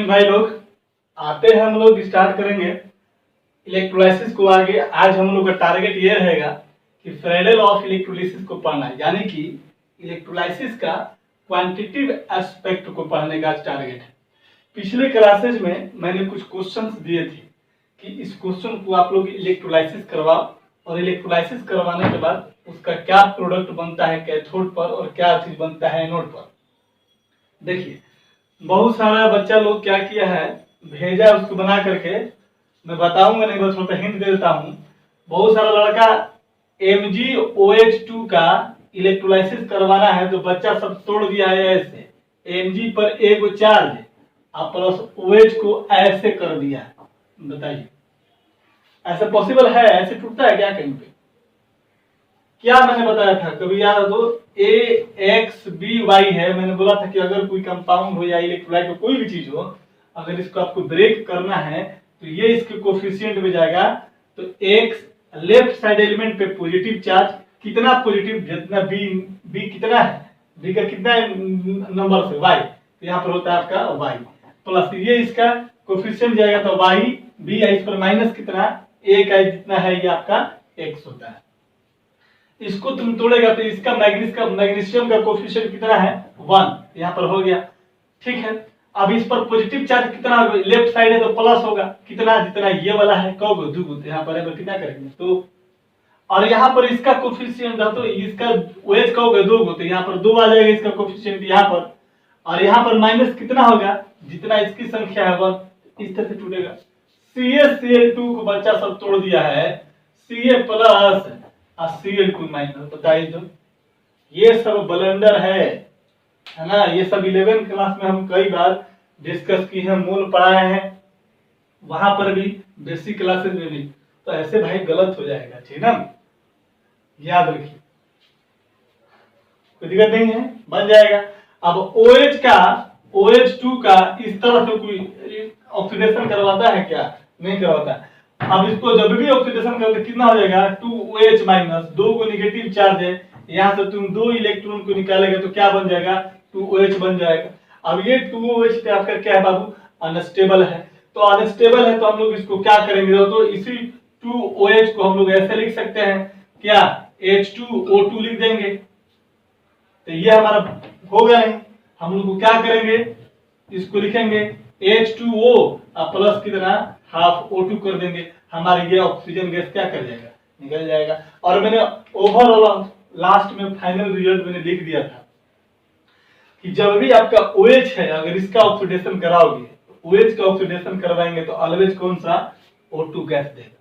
Student भाई लोग, आते हैं हम लोग स्टार्ट करेंगे इलेक्ट्रोलाइसिस को आगे। आज हम लोग का टारगेट ये रहेगा कि फ्रेडल ऑफ इलेक्ट्रोलाइसिस को पढ़ना है, यानी कि इलेक्ट्रोलाइसिस का क्वांटिटेटिव एस्पेक्ट को पढ़ने का टारगेट है। पिछले क्लासेज में मैंने कुछ क्वेश्चंस दिए थे कि इस क्वेश्चन को आप लोग इलेक्ट्रोलाइसिस करवाओ और इलेक्ट्रोलाइसिस करवाने के बाद उसका क्या प्रोडक्ट बनता है कैथोड पर और क्या चीज बनता है एनोड पर। देखिए, बहुत सारा बच्चा लोग क्या किया है, भेजा उसको बना करके, मैं बताऊंगा नहीं, बस थोड़ा हिंट दे देता हूँ। बहुत सारा लड़का MgOH2 का इलेक्ट्रोलाइसिस करवाना है तो बच्चा सब तोड़ दिया है ऐसे, Mg पर एगो चार्ज और प्लस OH को ऐसे कर दिया है। बताइए, ऐसा पॉसिबल है? ऐसे टूटता है क्या कहीं पे? क्या मैंने बताया था कभी याद है तो AXBY है। मैंने बोला था कि अगर कोई कंपाउंड हो या इलेक्ट्रोलाइट हो, कोई भी चीज हो, अगर इसको आपको ब्रेक करना है तो ये इसके कोफिशिएंट में जाएगा। तो X लेफ्ट साइड एलिमेंट पे पॉजिटिव चार्ज, कितना पॉजिटिव, जितना B कितना है, B का कितना नंबर से Y, तो यहाँ पर होता है आपका Y प्लस ये इसका कोफिशिएंट जाएगा तो Y B है, इस पर माइनस कितना A का जितना है ये आपका X होता है। इसको तुम तोड़ेगा तो इसका मैग्नीशियम का कोफिशिएंट कितना है 1, यहाँ पर हो गया। ठीक है, अब इस पर पॉजिटिव चार्ज कितना होगा, लेफ्ट साइड है तो प्लस होगा, कितना जितना ये वाला है, कहोगे दूगो, तो यहाँ पर कितना करेंगे तो, और यहाँ पर इसका कोफिशिएंट तो इसका OH कहोगे दोगो, तो यहाँ पर 2 आ जाएगा इसका कोफिशिएंट यहाँ पर, और यहाँ पर माइनस कितना होगा जितना इसकी संख्या है 1, इस तरह से टूटेगा। CaCl2 को बच्चा सब तोड़ दिया है, Ca प्लस और Cl2 माइनस। बताइए तो ये सब ब्लेंडर है ना? ये सब 11 क्लास में हम कई बार डिस्कस किए हैं, मूल पढ़ाए हैं, वहां पर भी बेसिक क्लासेस में भी। तो ऐसे भाई गलत हो जाएगा, ठीक ना, याद रखिए, कोई दिक्कत नहीं है, बन जाएगा। अब OH का OH2 का इस तरह से कोई ऑक्सीडेशन करवाता है क्या? नहीं करवाता। अब इसको जब भी ऑक्सीडेशन करते कितना हो जाएगा 2OH माइनस, 2 को नेगेटिव चार्ज है, यहाँ से तुम 2 इलेक्ट्रॉन को निकालेगा तो क्या बन जाएगा 2OH बन जाएगा। अब ये 2OH पे आपका क्या है बाबू, अनस्टेबल है। तो अनस्टेबल है तो हम लोग इसको क्या करेंगे, तो इसी 2OH को हम लोग ऐसे लिख सकते हैं क्या, H2O2 लिख देंगे, तो ये हमारा होगा नहीं। हम लोग को क्या करेंगे, इसको लिखेंगे H2O प्लस कितना हाफ O2 कर देंगे, हमारे ये ऑक्सीजन गैस क्या कर जाएगा, निकल जाएगा। और मैंने ओवरऑल लास्ट में फाइनल रिजल्ट मैंने लिख दिया था कि जब भी आपका OH है, अगर इसका ऑक्सीडेशन कराओगे, OH का ऑक्सीडेशन करवाएंगे तो ऑलवेज कौन सा O2 गैस देगा,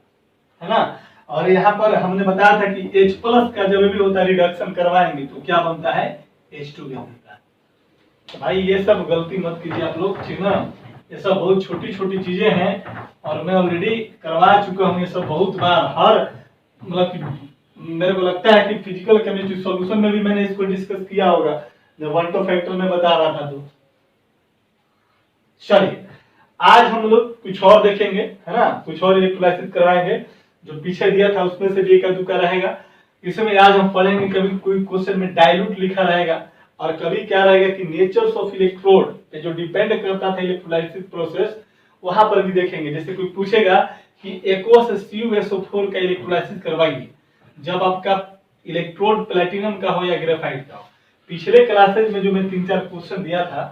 है ना। और यहाँ पर हमने बताया था कि H प्लस का जब भी होता है रिडक्शन करवाएंगे तो क्या बनता है H2 गैस बनता है। तो भाई ये सब गलती मत कीजिए आप लोग, ठीक ना। ये सब बहुत छोटी छोटी चीजें हैं और मैं ऑलरेडी करवा चुका हूँ ये सब बहुत बार। हर मतलब मेरे को लगता है कि फिजिकल केमिस्ट्री सॉल्यूशन में भी मैंने इसको डिस्कस किया होगा जब 1 to फैक्टर में बता रहा था। तो चलिए आज हम लोग कुछ और देखेंगे, है ना, कुछ और इलेक्ट्रोलाइसिस करवाएंगे। जो पीछे दिया था उसमें से भी एक अधूरा रहेगा। इसमें आज हम पढ़ेंगे, कभी कोई क्वेश्चन में डाइल्यूट लिखा रहेगा और कभी क्या रहेगा कि नेचर्स ऑफ इलेक्ट्रोड पे जो डिपेंड करता था इलेक्ट्रोलाइसिस प्रोसेस, वहां पर भी देखेंगे। जैसे कोई पूछेगा कि एक्वस CuSO4 का इलेक्ट्रोलाइसिस करवाइए जब आपका इलेक्ट्रोड प्लेटिनम का हो या ग्रेफाइट का हो। पिछले क्लासेज में जो मैं 3-4 क्वेश्चन दिया था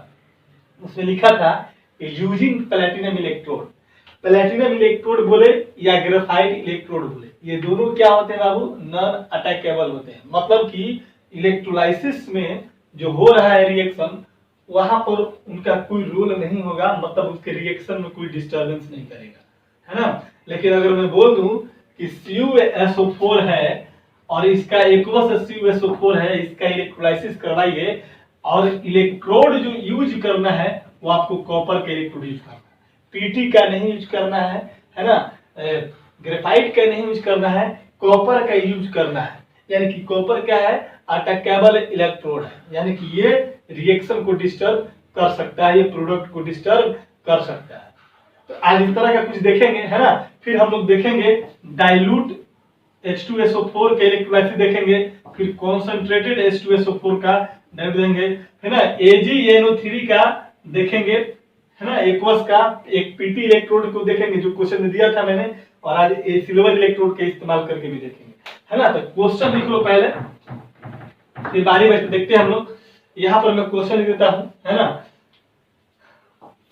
उसमें लिखा था using platinum electrode. Platinum electrode बोले या ग्रेफाइट इलेक्ट्रोड बोले, ये दोनों क्या होते हैं बाबू, नॉन अटैकेबल होते हैं। मतलब कि इलेक्ट्रोलाइसिस में जो हो रहा है रिएक्शन, वहां पर उनका कोई रोल नहीं होगा, मतलब उसके रिएक्शन में कोई डिस्टर्बेंस नहीं करेगा, है ना। लेकिन अगर मैं बोल दूं कि CuSO4 है और इसका एक्वस CuSO4 है, इसका इलेक्ट्रोलाइसिस करवाइए और इलेक्ट्रोड जो यूज करना है वो आपको कॉपर का इलेक्ट्रोड यूज करना है, PT का नहीं यूज करना है ना, ग्रेफाइट का नहीं यूज करना है, कॉपर का यूज करना है। यानी कि कॉपर क्या है, अटैकेबल इलेक्ट्रोड है, यानी कि ये रिएक्शन को डिस्टर्ब कर सकता है, ये प्रोडक्ट को डिस्टर्ब कर सकता है। तो आज इस तरह का कुछ देखेंगे, है ना। फिर हम लोग देखेंगे डाइल्यूट H2SO4 का इलेक्ट्रोलाइसिस देखेंगे, फिर कॉन्सेंट्रेटेड H2SO4 का देखेंगे, है ना, AgNO3 का देखेंगे, है ना, एक्वस का एक पीटी इलेक्ट्रोड को देखेंगे जो क्वेश्चन में दिया था मैंने, और आज ये सिल्वर इलेक्ट्रोड के इस्तेमाल करके भी देखेंगे, है ना। तो क्वेश्चन लिख लो पहले, फिर बारी बारी देखते हैं हम लोग। यहां पर मैं क्वेश्चन लिख देता हूं, है ना।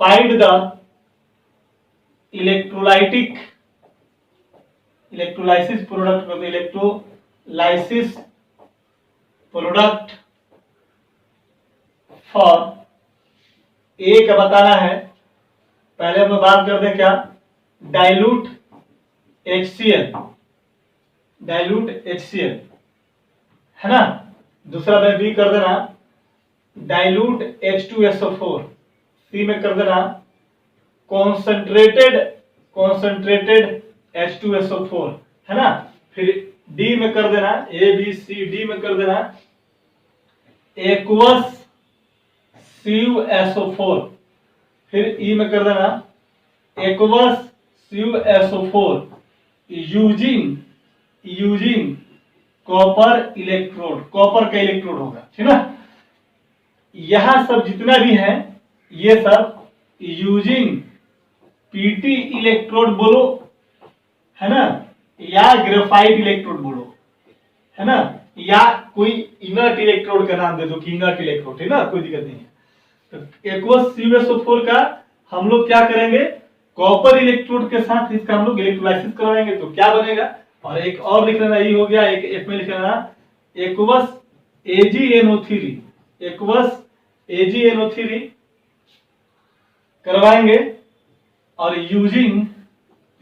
Find the electrolysis product for a का बताना है। पहले हम लोग बात करते हैं क्या, डाइल्यूट HCl, है ना। दूसरा में बी कर देना डाइल्यूट H2SO4, सी में कर देना कॉन्सेंट्रेटेड H2SO4, है ना। फिर डी में कर देना ABCD में कर देना एक्वस CuSO4, फिर ई में कर देना aqueous CuSO4 using copper electrode, copper का इलेक्ट्रोड होगा, ठीक ना। यहां सब जितना भी है ये सब यूजिंग पीटी इलेक्ट्रोड बोलो, है ना, या ग्रेफाइट इलेक्ट्रोड बोलो, है ना, या कोई इनर्ट इलेक्ट्रोड का नाम दे दो कि इनर्ट इलेक्ट्रोड, है ना, कोई दिक्कत नहीं है। तो एक्वस CuSO4 का हम लोग क्या करेंगे, कॉपर इलेक्ट्रोड के साथ इसका हम लोग इलेक्ट्रोलाइसिस करवाएंगे, तो क्या बनेगा। और एक और लिख लेना, ये हो गया, एक एफ में लिख लेना एक्वस AgNO3 करवाएंगे, और यूजिंग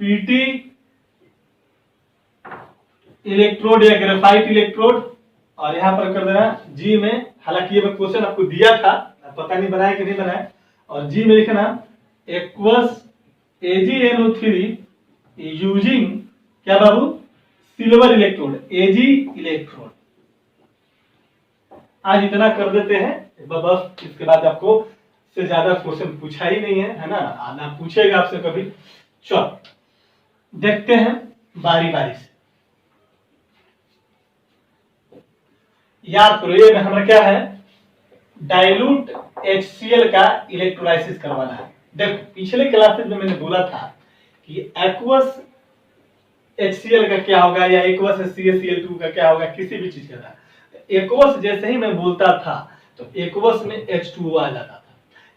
पीटी इलेक्ट्रोड या ग्रेफाइट इलेक्ट्रोड, और यहां पर कर देना जी में, हालांकि ये मैं क्वेश्चन आपको दिया था, पता नहीं बनाए कि नहीं बनाए, और जी में लिखना एक्वस AgNO3 यूजिंग क्या बाबू, सिल्वर इलेक्ट्रोड, Ag इलेक्ट्रोड। आज इतना कर देते हैं बस, इसके बाद आपको से ज्यादा क्वेश्चन पूछा ही नहीं है ना, आना पूछेगा आपसे कभी। चलो देखते हैं बारी बारी से। याद करो, ये हमारा क्या है, डाइल्यूट HCl का इलेक्ट्रोलाइसिस करवाना है। देखो पिछले क्लासेस में मैंने बोला था कि एक्वस HCl का क्या होगा या एक्वस CaCl2 का क्या होगा, किसी भी चीज का था। एक्वस जैसे ही मैं बोलता था तो एक्वस में H2O आ जाता था।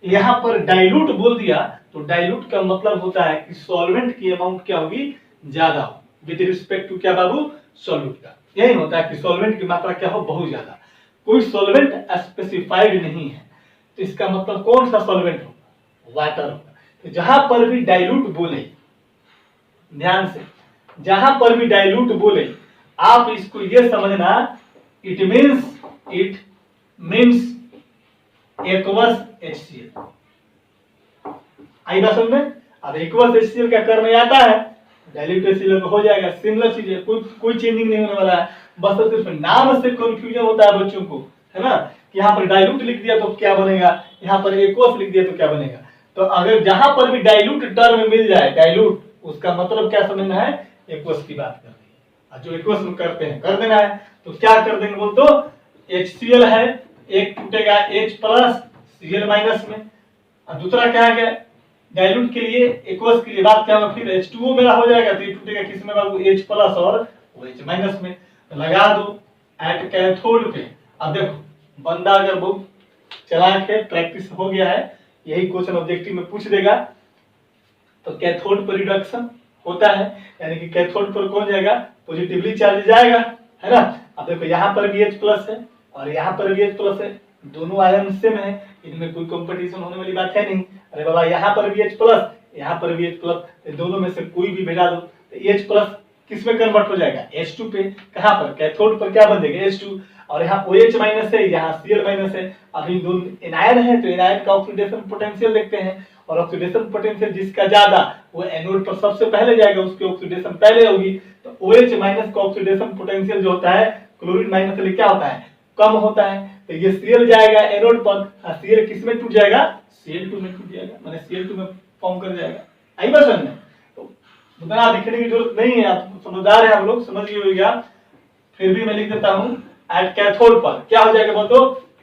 यहां पर डाइल्यूट बोल दिया तो डाइल्यूट का मतलब होता है कि सॉल्वेंट की अमाउंट क्या होगी, ज्यादा हो, विद रिस्पेक्ट टू क्या बाबू, सॉल्यूट का। यही होता है कि सॉल्वेंट की मात्रा क्या हो, बहुत ज्यादा। कोई सॉल्वेंट स्पेसिफाइड नहीं है, तो इसका मतलब कौन सा सॉल्वेंट होगा, वाटर होगा। तो जहां पर भी डाइल्यूट बोले, ध्यान से, जहां पर भी डाइल्यूट बोले आप इसको ये समझना, इट मीन्स एक्वस HCl। आई बात समझ में। अब एक्वस HCl का कर्म आता है, डाइल्यूट HCl हो जाएगा, सिमिलर चीज है, कोई चेंजिंग नहीं होने वाला है, बस तो सिर्फ नाम से कंफ्यूजन होता है बच्चों को, है ना, कि यहाँ पर डाइल्यूट लिख दिया तो क्या बनेगा, यहाँ पर एक्वस लिख दिया तो क्या बनेगा। तो अगर जहां पर भी डाइल्यूट टर्म मिल जाए, डाइल्यूट, उसका मतलब क्या समझना है, एक्वस की बात कर रही है, जो एक्वस में करते हैं कर देना है। तो क्या कर देंगे बोल, तो HCl है, एक टूटेगा H प्लस Cl माइनस में, और दूसरा क्या है, डाइल्यूट के लिए, एक्वस के लिए बात क्या होगा, फिर H2O मेरा हो जाएगा, तो ये टूटेगा किस में बाबू, H प्लस और OH माइनस में। तो लगा दो एट कैथोड पे। अब देखो बंदा अगर बहुत चालाक है, प्रैक्टिस हो गया है, यही क्वेश्चन ऑब्जेक्टिव में पूछ देगा। तो कैथोड पर रिडक्शन होता है, यानी कि कैथोड पर कौन जाएगा, पॉजिटिवली चार्ज जाएगा, है ना। अब देखो यहाँ पर भी H प्लस है और यहाँ पर भी H प्लस है, दोनों आयन सेम है, इनमें कोई कंपटीशन होने वाली बात है नहीं। अरे बाबा यहाँ पर भी H प्लस, यहाँ पर भी H प्लस, दोनों में से कोई भी भेजा दो तो H प्लस किस में कन्वर्ट हो जाएगा, H2 पे। कहाँ पर, कैथोड पर क्या बन जाएगा, H2, और यहाँ OH माइनस है, यहाँ Cl माइनस है। अभी दोनों एनायन है, तो एनायन का ऑक्सीडेशन पोटेंशियल देखते हैं, और ऑक्सीडेशन पोटेंशियल जिसका ज्यादा वो एनोड पर सबसे पहले जाएगा, उसकी ऑक्सीडेशन पहले होगी। तो OH माइनस का ऑक्सीडेशन पोटेंशियल जो होता है क्लोरीन माइनस से क्या होता है, कम होता है। तो ये Cl जाएगा एनोड पर, Cl किस में टूट जाएगा, Cl2 में टूट जाएगा, माने Cl2 में फॉर्म कर जाएगा। आई बात समझ में। तो उतना लिखने की जरूरत नहीं है, आप समझदार है, हम लोग समझ गए होगा। फिर भी मैं लिख देता हूं, एट कैथोड पर क्या हो जाएगा बोलो,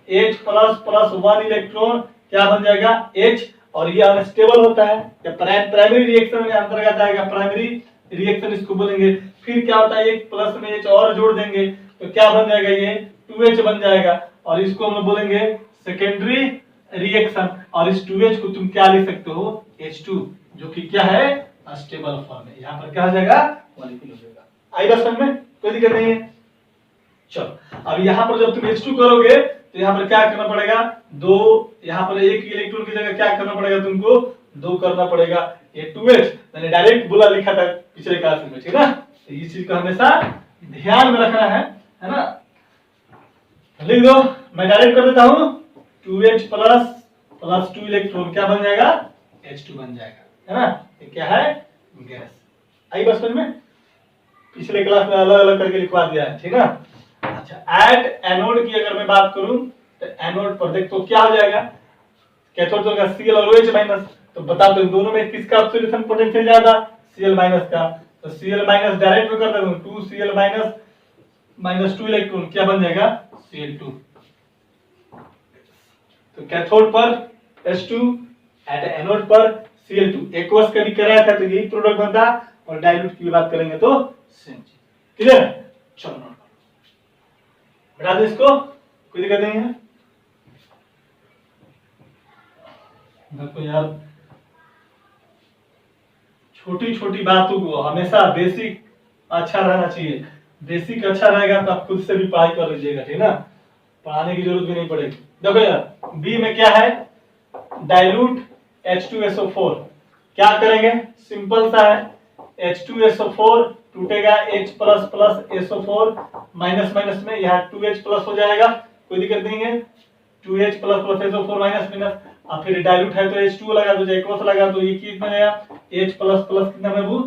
H प्लस प्लस 1 इलेक्ट्रॉन क्या बन जाएगा, H, और ये अनस्टेबल होता है, या प्राइमरी रिएक्शन में अंतर्गत आएगा, प्राइमरी रिएक्शन इसको बोलेंगे। फिर क्या होता है, एक प्लस में H और जोड़ देंगे तो क्या बन जाएगा, ये 2H बन जाएगा, और इसको हम लोग बोलेंगे सेकेंडरी रिएक्शन। और इस 2H को तुम क्या लिख सकते हो, H2, जो कि क्या है, अनस्टेबल फॉर्म है। यहाँ पर क्या हो जाएगा, मॉलिक्यूल हो जाएगा। आई बात समझ में, कोई दिक्कत नहीं है। चलो अब यहाँ पर जब तुम H2 करोगे तो यहाँ पर क्या करना पड़ेगा, दो, यहाँ पर एक इलेक्ट्रॉन की जगह क्या करना पड़ेगा तुमको, दो करना पड़ेगा। ये 2H मैंने डायरेक्ट बोला, लिखा था पिछले क्लास में, ठीक है ना। तो इस चीज को हमेशा ध्यान में रखना है ना। लिख दो, मैं डायरेक्ट कर देता हूं, 2H प्लस प्लस 2 इलेक्ट्रॉन क्या बन जाएगा, H2 बन जाएगा, है ना। ये क्या है, गैस। आई बस समझ में, पिछले क्लास में अलग अलग करके लिखवा दिया है, ठीक है। अच्छा, एट एनोड की अगर मैं बात करूं तो एनोड पर देख तो क्या हो जाएगा, कैथोड तो होगा Cl और OH माइनस। तो बता दो दोनों में किसका ऑक्सीडेशन पोटेंशियल ज्यादा, Cl माइनस का। तो Cl माइनस डायरेक्ट में कर देता हूं, 2Cl माइनस माइनस 2 इलेक्ट्रॉन क्या बन जाएगा, Cl2। तो कैथोड पर H2, एट एनोड पर Cl2। एक्वस का भी कराया था तो यही प्रोडक्ट बनता, और डाइल्यूट की बात करेंगे तो सेम चीज। क्लियर है, चलो नोट करो, बता दो इसको, कोई दिक्कत नहीं है। देखो यार, छोटी छोटी बातों को हमेशा बेसिक अच्छा रहना चाहिए। बेसिक अच्छा रहेगा तो आप खुद से भी पढ़ाई कर लीजिएगा, ठीक है ना, पढ़ाने की जरूरत भी नहीं पड़ेगी। देखो यार, बी में क्या है, डाइल्यूट H2SO4। क्या करेंगे, सिंपल सा है, H2SO4 टूटेगा, H plus plus SO4 minus minus में, यहाँ 2H प्लस हो जाएगा, कोई दिक्कत नहीं है। 2H plus plus SO4 minus minus, अब फिर डाइल्यूट है तो H2 लगा दो, एक्वस लगा दो, ये कितना आएगा, H प्लस प्लस कितना में वो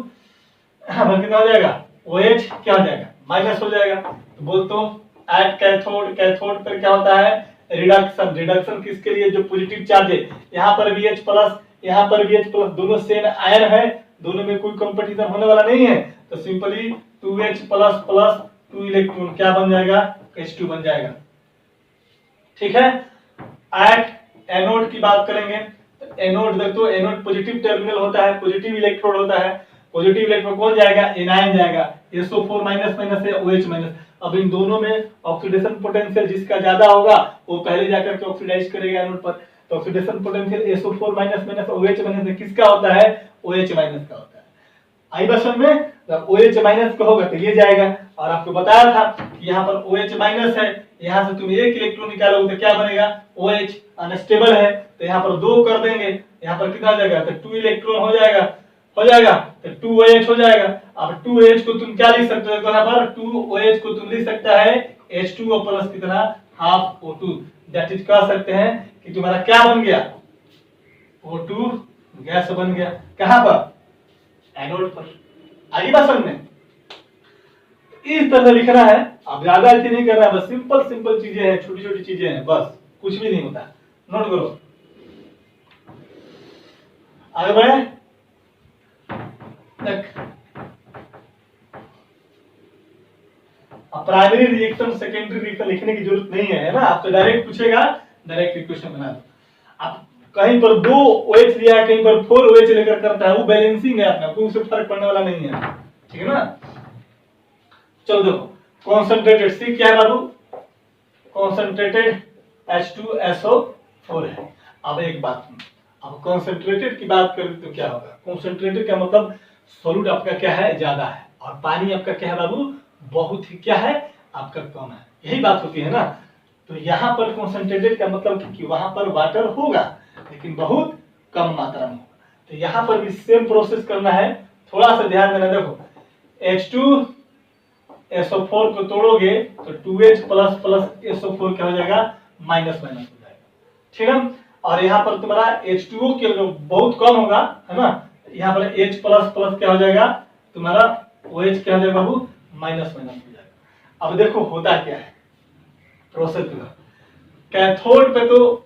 कितना हो जाएगा, OH क्या हो जाएगा, माइनस हो जाएगा। तो बोल तो एट कैथोड, कैथोड पर क्या होता है, रिडक्शन। रिडक्शन किसके लिए, जो पॉजिटिव चार्ज है, यहाँ पर भी H प्लस, यहाँ पर भी H प्लस, दोनों सेम आयन है, दोनों में कोई कंपटीशन होने वाला नहीं है। तो simply 2H plus plus 2 electron क्या बन जाएगा, H2 बन जाएगा, ठीक है। एट एनोड की बात करेंगे तो एनोड देखो, एनोड पॉजिटिव टर्मिनल होता है, पॉजिटिव इलेक्ट्रोड होता है। पॉजिटिव इलेक्ट्रॉन कौन जाएगा, एनायन जाएगा, SO4 माइनस माइनस है, OH माइनस। अब इन दोनों में ऑक्सीडेशन पोटेंशियल जिसका ज्यादा होगा वो पहले जाकर के ऑक्सीडाइज करेगा एनोड पर। तो oxidation potential SO4 minus minus OH minus किसका होता है, OH माइनस का होता है। आई बस में, जब OH माइनस का होगा तो ये जाएगा, और आपको बताया था कि यहाँ पर OH माइनस है, यहाँ से तुम एक इलेक्ट्रॉन निकालोगे तो क्या बनेगा, OH अनस्टेबल है, तो यहाँ पर दो कर देंगे, यहाँ पर कितना जाएगा, तो 2 इलेक्ट्रॉन हो जाएगा, तो 2OH हो जाएगा। अब 2OH को तुम क्या लिख सकते हो, यहाँ पर 2OH को तुम लिख सकता है H2O प्लस कितना, हाफ O2। दैट इज कह सकते हैं कि तुम्हारा क्या बन गया, O2 गैस बन गया। कहां पर, एनोड पर। आगे बात समझ में, इस तरह लिखना है। अब ज्यादा ऐसे नहीं करना है, बस सिंपल सिंपल चीजें हैं, छोटी छोटी चीजें हैं, बस कुछ भी नहीं होता। नोट करो, आगे बढ़े। अब प्राइमरी रिएक्शन सेकेंडरी रिएक्शन लिखने की जरूरत नहीं है ना, आप तो डायरेक्ट पूछेगा, डायरेक्ट इक्वेशन बना दो। आप कहीं पर 2 OH लिया है, कहीं पर 4 OH लेकर करता है, वो बैलेंसिंग है अपना, कोई उससे फर्क पड़ने वाला नहीं है, ठीक है ना। चलो देखो, कॉन्सेंट्रेटेड सी क्या है बाबू, कॉन्सेंट्रेटेड H2SO4 है। अब एक बात सुनो, अब कॉन्सेंट्रेटेड की बात करें तो क्या होगा, कॉन्सेंट्रेटेड का मतलब सॉल्यूट आपका क्या है, ज्यादा है, और पानी आपका क्या है बाबू, बहुत ही क्या है, आपका कम है, यही बात होती है ना। तो यहाँ पर कॉन्सेंट्रेटेड का मतलब कि वहां पर वाटर होगा लेकिन बहुत कम मात्रा में होगा। तो यहाँ पर भी सेम प्रोसेस करना है, थोड़ा सा ध्यान देना। देखो H2SO4 को तोड़ोगे तो 2H प्लस प्लस SO4 क्या हो जाएगा, माइनस माइनस हो जाएगा, ठीक है। और यहाँ पर तुम्हारा H2O के बहुत कम होगा, है ना, यहाँ पर H प्लस प्लस क्या हो जाएगा, तुम्हारा OH क्या हो जाएगा बाबू, माइनस माइनस हो जाएगा। अब देखो होता क्या है प्रोसेस का, कैथोड पे तो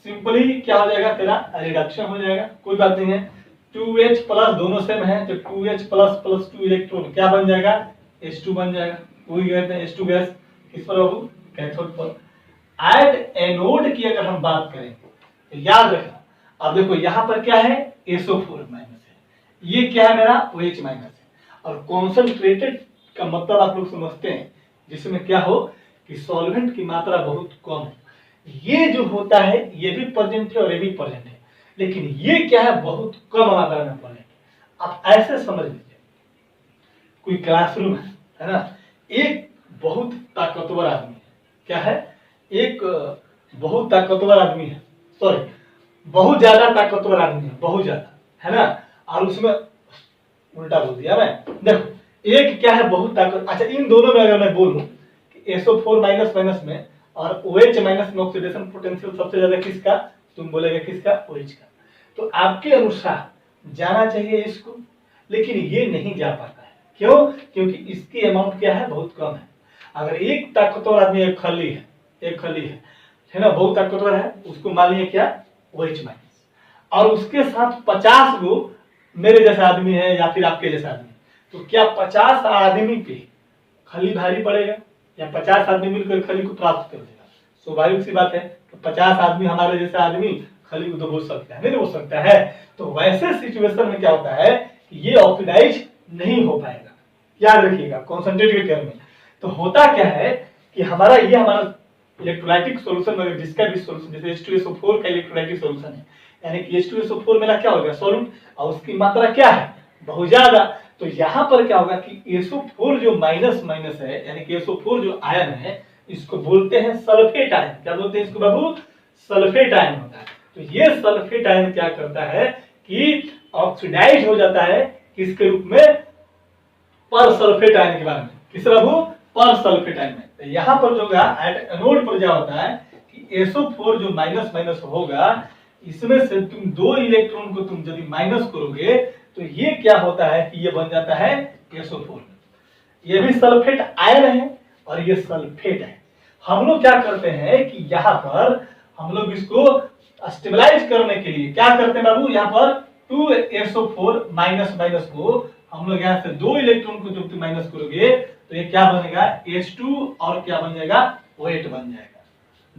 सिंपली क्या हो जाएगा, तेरा रिडक्शन हो जाएगा, कोई बात नहीं है। 2H प्लस दोनों सेम है तो 2H प्लस प्लस 2 इलेक्ट्रॉन क्या बन जाएगा, H2 बन जाएगा, कोई कहते हैं H2 गैस किस पर बाबू, कैथोड पर। एट एनोड की अगर हम बात करें तो याद रखना, अब देखो यहाँ पर क्या है, SO4 माइनस है, ये क्या है मेरा OH माइनस है। और कॉन्सेंट्रेटेड का मतलब आप लोग समझते हैं, जिसमें क्या हो कि सॉल्वेंट की मात्रा बहुत कम है। ये जो होता है ये भी प्रेजेंट है और ये भी प्रेजेंट है, लेकिन ये क्या है बहुत कम मात्रा में प्रेजेंट है। आप ऐसे समझ लीजिए, कोई क्लासरूम है ना, एक बहुत ताकतवर आदमी है, क्या है, एक बहुत ताकतवर आदमी है, सॉरी बहुत ज्यादा ताकतवर आदमी है, बहुत ज्यादा, है ना, और उसमें उल्टा बोल दिया मैं। देखो एक क्या है बहुत ताकत, अच्छा इन दोनों में अगर मैं बोलूं कि SO4 माइनस माइनस में और OH माइनस में ऑक्सीडेशन पोटेंशियल सबसे ज्यादा किसका, तुम बोलेगा किसका, OH का। तो आपके अनुसार जाना चाहिए इसको, लेकिन ये नहीं जा पाता है। क्यों? क्योंकि इसकी अमाउंट क्या है, बहुत कम है। अगर एक ताकतवर आदमी एक खली है ना, बहुत ताकतवर है, उसको मान लिया क्या, OH माइनस, और उसके साथ 50 गो मेरे जैसा आदमी है या फिर आपके जैसा आदमी, तो क्या 50 आदमी पे खली भारी पड़ेगा, या 50 आदमी मिलकर खली को प्राप्त कर देगा? स्वाभाविक सी बात है, तो 50 आदमी हमारे जैसा आदमी खली को तो बोल सकता है, नहीं बोल सकता है। तो वैसे सिचुएशन में क्या होता है कि ये ऑक्सीडाइज नहीं हो पाएगा, याद रखिएगा कॉन्सेंट्रेटेड केयर में। तो होता क्या है कि हमारा इलेक्ट्रोलाइटिक सॉल्यूशन में जिसका भी सॉल्यूशन, जैसे H2SO4 का इलेक्ट्रोलाइटिक सॉल्यूशन है, यानी कि H2SO4 मेरा क्या हो गया, सॉल्यूट, और उसकी मात्रा क्या है, बहुत ज्यादा। तो यहाँ पर क्या होगा कि SO4 जो माइनस माइनस है, यानी कि SO4 जो आयन है, इसको बोलते हैं सल्फेट आयन। क्या बोलते हैं इसको बाबू, सल्फेट आयन होता है। तो ये सल्फेट आयन क्या करता है कि ऑक्सीडाइज हो जाता है किसके रूप में, पर सल्फेट आयन के बारे में, किस बाबू, पर सल्फेट आयन में। तो यहाँ पर जो एनोड पर क्या होता है कि SO4 जो माइनस माइनस होगा, इसमें से तुम 2 इलेक्ट्रॉन को तुम यदि माइनस करोगे तो ये क्या होता है कि ये बन जाता है SO4। ये भी सल्फेट आयन है और ये सल्फेट है। हम लोग क्या करते हैं कि यहाँ पर हम लोग इसको स्टेबलाइज करने के लिए क्या करते हैं बाबू, यहाँ पर 2SO4 माइनस माइनस को हम लोग यहाँ से 2 इलेक्ट्रॉन को जब तुम माइनस करोगे तो ये क्या बनेगा, H2 और क्या बन जाएगा, OH बन जाएगा।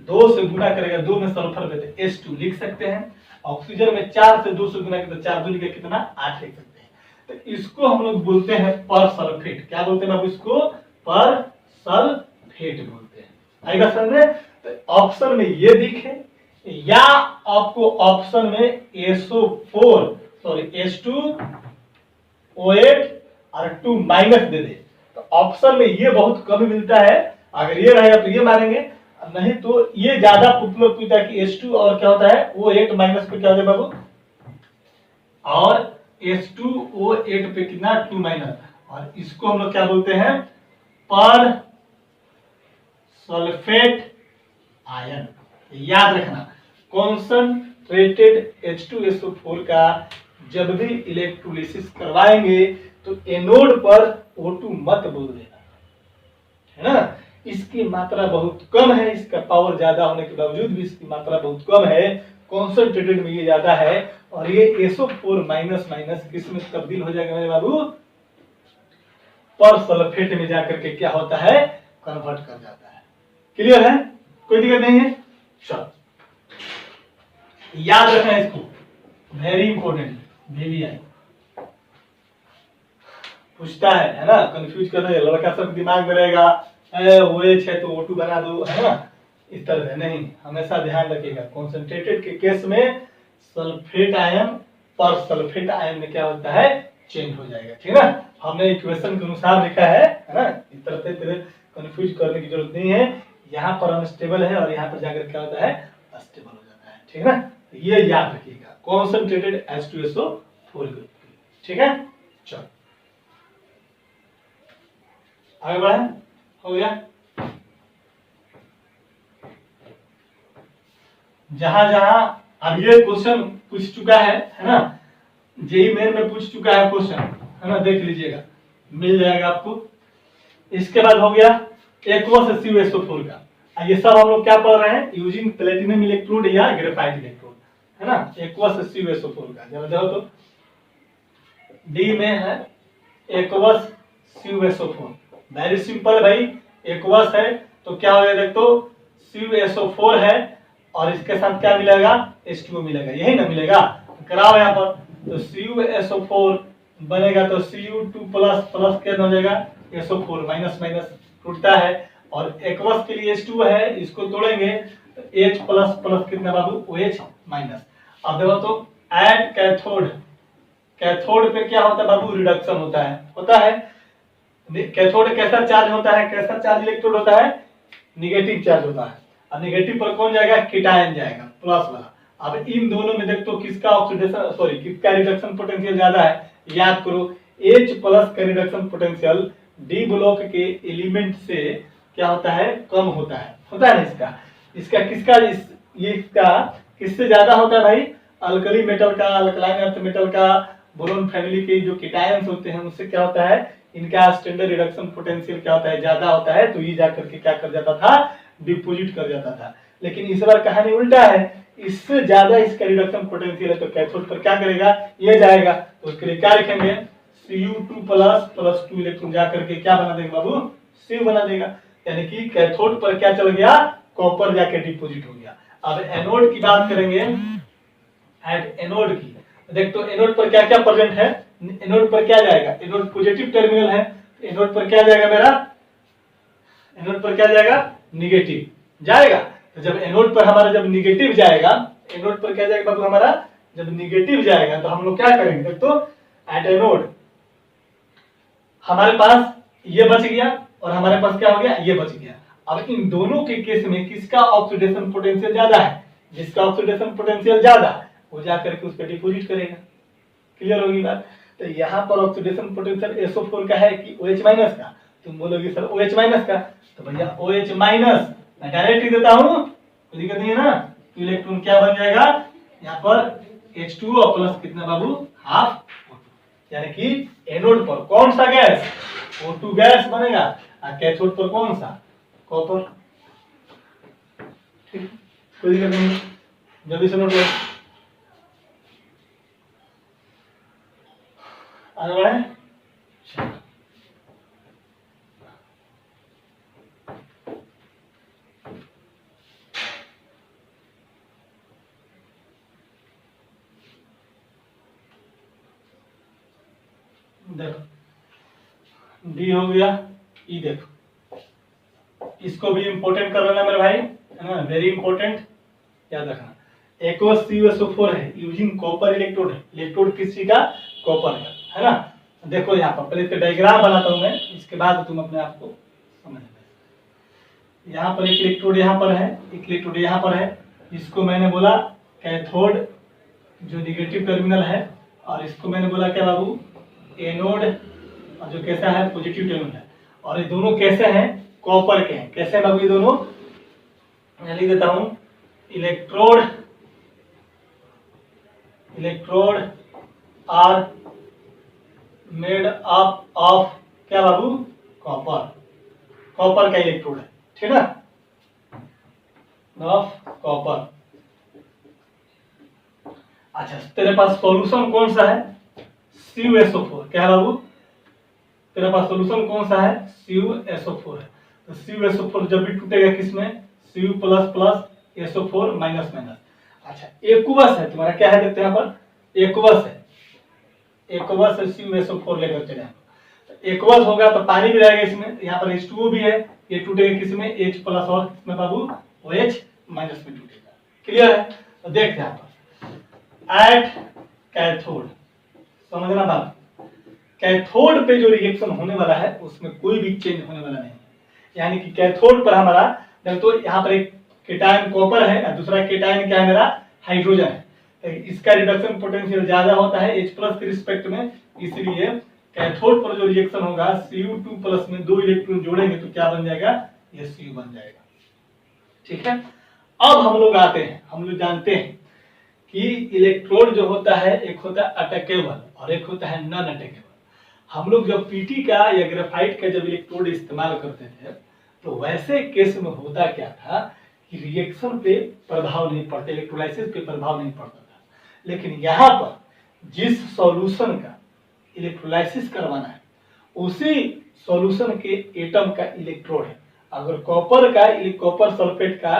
2 से गुना करेगा, 2 में सल्फर देते H2 लिख सकते हैं, ऑक्सीजन में 4 से 2 से गुना किया तो 4 दूनी का कितना, 8 लिख सकते हैं। तो इसको हम लोग बोलते हैं पर सल्फेट। क्या बोलते हैं बाबू इसको, पर सल्फेट बोलते हैं। आएगा समझ में? तो ऑप्शन में ये दिखे या आपको ऑप्शन में SO4 सॉरी H2 OH और 2 माइनस दे दे, तो ऑप्शन में ये बहुत कम मिलता है। अगर ये रहेगा तो ये मारेंगे, नहीं तो ये ज्यादा पॉपुलर पूछता है कि H2 और क्या होता है O8 माइनस पे क्या हो जाए बाबू, और H2O8 पे कितना 2 माइनस, और इसको हम लोग क्या बोलते हैं, पर सल्फेट आयन। याद रखना कॉन्संट्रेटेड H2SO4 का जब भी इलेक्ट्रोलिसिस करवाएंगे तो एनोड पर O2 मत बोल देना, है ना। इसकी मात्रा बहुत कम है, इसका पावर ज्यादा होने के बावजूद भी इसकी मात्रा बहुत कम है, कॉन्सेंट्रेटेड में ये ज्यादा है, और ये SO4 माइनस माइनस किस में तब्दील हो जाएगा मेरे बाबू, पर सल्फेट में जाकर के क्या होता है, कन्वर्ट कर जाता है। क्लियर है, कोई दिक्कत नहीं है। चलो याद रखना इसको, वेरी इंपॉर्टेंट, VVI पूछता है ना, कंफ्यूज कर रहे लड़का सब दिमाग में रहेगा OH है तो O2 बना दो, है ना, इस तरह से नहीं, हमेशा ध्यान रखिएगा कॉन्सेंट्रेटेड के केस में सल्फेट आयन पर सल्फेट आयन में क्या होता है, चेंज हो जाएगा, ठीक है ना। हमने इक्वेशन के अनुसार लिखा है ना, इस तरह से तेरे कंफ्यूज करने की जरूरत नहीं है। यहाँ पर अनस्टेबल है और यहाँ पर जाकर क्या होता है, स्टेबल हो जाता है, ठीक है ना। ये याद रखिएगा कॉन्सेंट्रेटेड H2SO4 ग्रुप, ठीक है। चलो आगे बढ़े, हो गया। जहां जहां अब ये क्वेश्चन पूछ चुका है ना, जेई मेन में पूछ चुका है क्वेश्चन, है ना, देख लीजिएगा मिल जाएगा आपको। इसके बाद हो गया एक्वस SuSO4 का, ये सब हम लोग क्या पढ़ रहे हैं, यूजिंग प्लेटिनम इलेक्ट्रोड या ग्रेफाइट इलेक्ट्रोड, है ना। एक्वस SuSO4 का जब देखो तो डी में है एक्वस SuSO4, वेरी सिंपल भाई, एक्वस है तो क्या हो गया, देख तो SuSO4 है और इसके साथ क्या मिलेगा, H2O मिलेगा, यही ना मिलेगा। कराओ यहाँ पर, तो CuSO4 बनेगा तो Cu2 प्लस प्लस क्या हो जाएगा, SO4 माइनस माइनस टूटता है, और एक्वस के लिए H2 है, इसको तोड़ेंगे तो H प्लस प्लस कितना बाबू, OH माइनस। अब देखो तो एट कैथोड, कैथोड पे क्या होता है बाबू, रिडक्शन होता है। कैथोड कैसा चार्ज होता है, कैसा चार्ज इलेक्ट्रोड होता है, निगेटिव चार्ज होता है। अब निगेटिव पर कौन जाएगा, कीटायन जाएगा, प्लस वाला। अब इन दोनों में देख तो किसका ऑक्सीडेशन सॉरी किसका रिडक्शन पोटेंशियल ज्यादा है, याद करो H प्लस का रिडक्शन पोटेंशियल डी ब्लॉक के एलिमेंट से क्या होता है, कम होता है ना इसका किसका ये इसका किससे ज्यादा होता है भाई, अल्कली मेटल का, अल्कलाइन अर्थ मेटल का, बोरोन फैमिली के जो कीटायंस होते हैं उससे क्या होता है, इनका स्टैंडर्ड रिडक्शन पोटेंशियल क्या होता है, ज्यादा होता है, तो ये जाकर के क्या कर जाता था, डिपोजिट कर जाता था। लेकिन इस बार कहानी उल्टा है, इससे ज्यादा इसका रिडक्शन पोटेंशियल है, तो कैथोड पर क्या करेगा, ये जाएगा, तो उसके लिए क्या लिखेंगे, Cu2 प्लस प्लस 2 इलेक्ट्रॉन जाकर के क्या बना देगा बाबू, Cu बना देगा। यानी कि कैथोड पर क्या चल गया, कॉपर जाके डिपोजिट हो गया। अब एनोड की बात करेंगे, एट एनोड की, देख तो एनोड पर क्या क्या प्रेजेंट है, एनोड पर क्या जाएगा, एनोड पॉजिटिव टर्मिनल है, एनोड पर क्या जाएगा मेरा, एनोड पर क्या जाएगा, निगेटिव जाएगा। तो जब एनोड पर हमारा जब निगेटिव जाएगा, एनोड पर क्या जाएगा बाबू हमारा, जब निगेटिव जाएगा तो हम लोग क्या करेंगे, देख तो एट एनोड हमारे पास ये बच गया और हमारे पास क्या हो गया, ये बच गया। अब इन दोनों के केस में किसका ऑक्सीडेशन पोटेंशियल ज्यादा है, जिसका ऑक्सीडेशन पोटेंशियल ज्यादा वो जाकर के उस पर डिपोजिट करेगा। क्लियर होगी बात। तो यहाँ पर ऑक्सीडेशन पोटेंशियल SO4 का है कि OH माइनस का, तुम बोलोगे सर OH माइनस का, तो भैया OH माइनस मैं डायरेक्ट ही देता हूँ, कोई दिक्कत नहीं है ना। तो इलेक्ट्रॉन क्या बन जाएगा, यहाँ पर H2O प्लस कितना बाबू, हाफ O2, यानी कि एनोड पर कौन सा गैस, O2 गैस बनेगा, और कैथोड पर कौन सा, कॉपर। ठीक, कोई दिक्कत नहीं, जल्दी से नोट लो, आगे बढ़े। देखो डी हो गया, ई देखो, इसको भी इंपोर्टेंट कर लेना मेरे भाई, है ना, वेरी इंपोर्टेंट, याद रखना। एक्वस CuSO4 है, यूजिंग कॉपर इलेक्ट्रोड है, इलेक्ट्रोड किसी का, कॉपर का, है ना। देखो यहाँ पर पहले इसका डायग्राम बनाता हूं मैं, इसके बाद तुम अपने आप को समझ लेना। यहाँ पर एक इलेक्ट्रोड यहाँ पर है, एक इलेक्ट्रोड यहाँ पर है, इसको मैंने बोला कैथोड जो निगेटिव टर्मिनल है, और इसको मैंने बोला क्या बाबू, एनोड, और जो कैसा है पॉजिटिव टर्मिनल है। और ये दोनों कैसे हैं, कॉपर के हैं। कैसे बाबू ये दोनों, मैं लिख देता हूं, electrode are made up of क्या बाबू, कॉपर, कॉपर का इलेक्ट्रोड है, ठीक है, ऑफ कॉपर। अच्छा तेरे पास सॉल्यूशन कौन सा है, CuSO4, क्या है बाबू, तेरे पास सॉल्यूशन कौन सा है, CuSO4 है। तो CuSO4 जब भी टूटेगा किसमें, Cu plus plus SO4 minus minus. अच्छा एक्वस है तुम्हारा, क्या है देखते हैं यहाँ पर, एक्वस है, एक्वस CuSO4 लेकर चले। तो एक्वस होगा तो पानी भी रहेगा इसमें, यहाँ पर H2O भी है, ये टूटेगा किसमें, H प्लस और किसमें बाबू, OH माइनस में टूटेगा। क्लियर है। तो देखते हैं यहाँ पर एट कैथोड, समझना बात, कैथोड पे जो रिएक्शन होने वाला है उसमें कोई भी चेंज होने वाला नहीं है। यानी कि कैथोड पर हमारा तो यहाँ पर एक केटायन कॉपर है और दूसरा केटायन क्या है मेरा, हाइड्रोजन है। इसका रिडक्शन पोटेंशियल ज्यादा होता है H प्लस के रिस्पेक्ट में, इसलिए कैथोड पर जो रिएक्शन होगा Cu2 प्लस में 2 इलेक्ट्रॉन जोड़ेंगे तो क्या बन जाएगा, ये Cu बन जाएगा। ठीक है। अब हम लोग आते हैं, हम लोग जानते हैं कि इलेक्ट्रोड जो होता है एक होता है अटैकेबल और एक होता है नॉन अटैकेबल। हम लोग जब पीटी का या ग्रेफाइट का जब इलेक्ट्रोड इस्तेमाल करते थे तो वैसे केस में होता क्या था कि रिएक्शन पे प्रभाव नहीं पड़ता, इलेक्ट्रोलाइसिस पे प्रभाव नहीं पड़ता था। लेकिन यहाँ पर जिस सॉल्यूशन का इलेक्ट्रोलाइसिस करवाना है उसी सॉल्यूशन के एटम का इलेक्ट्रोड है। अगर कॉपर सल्फेट का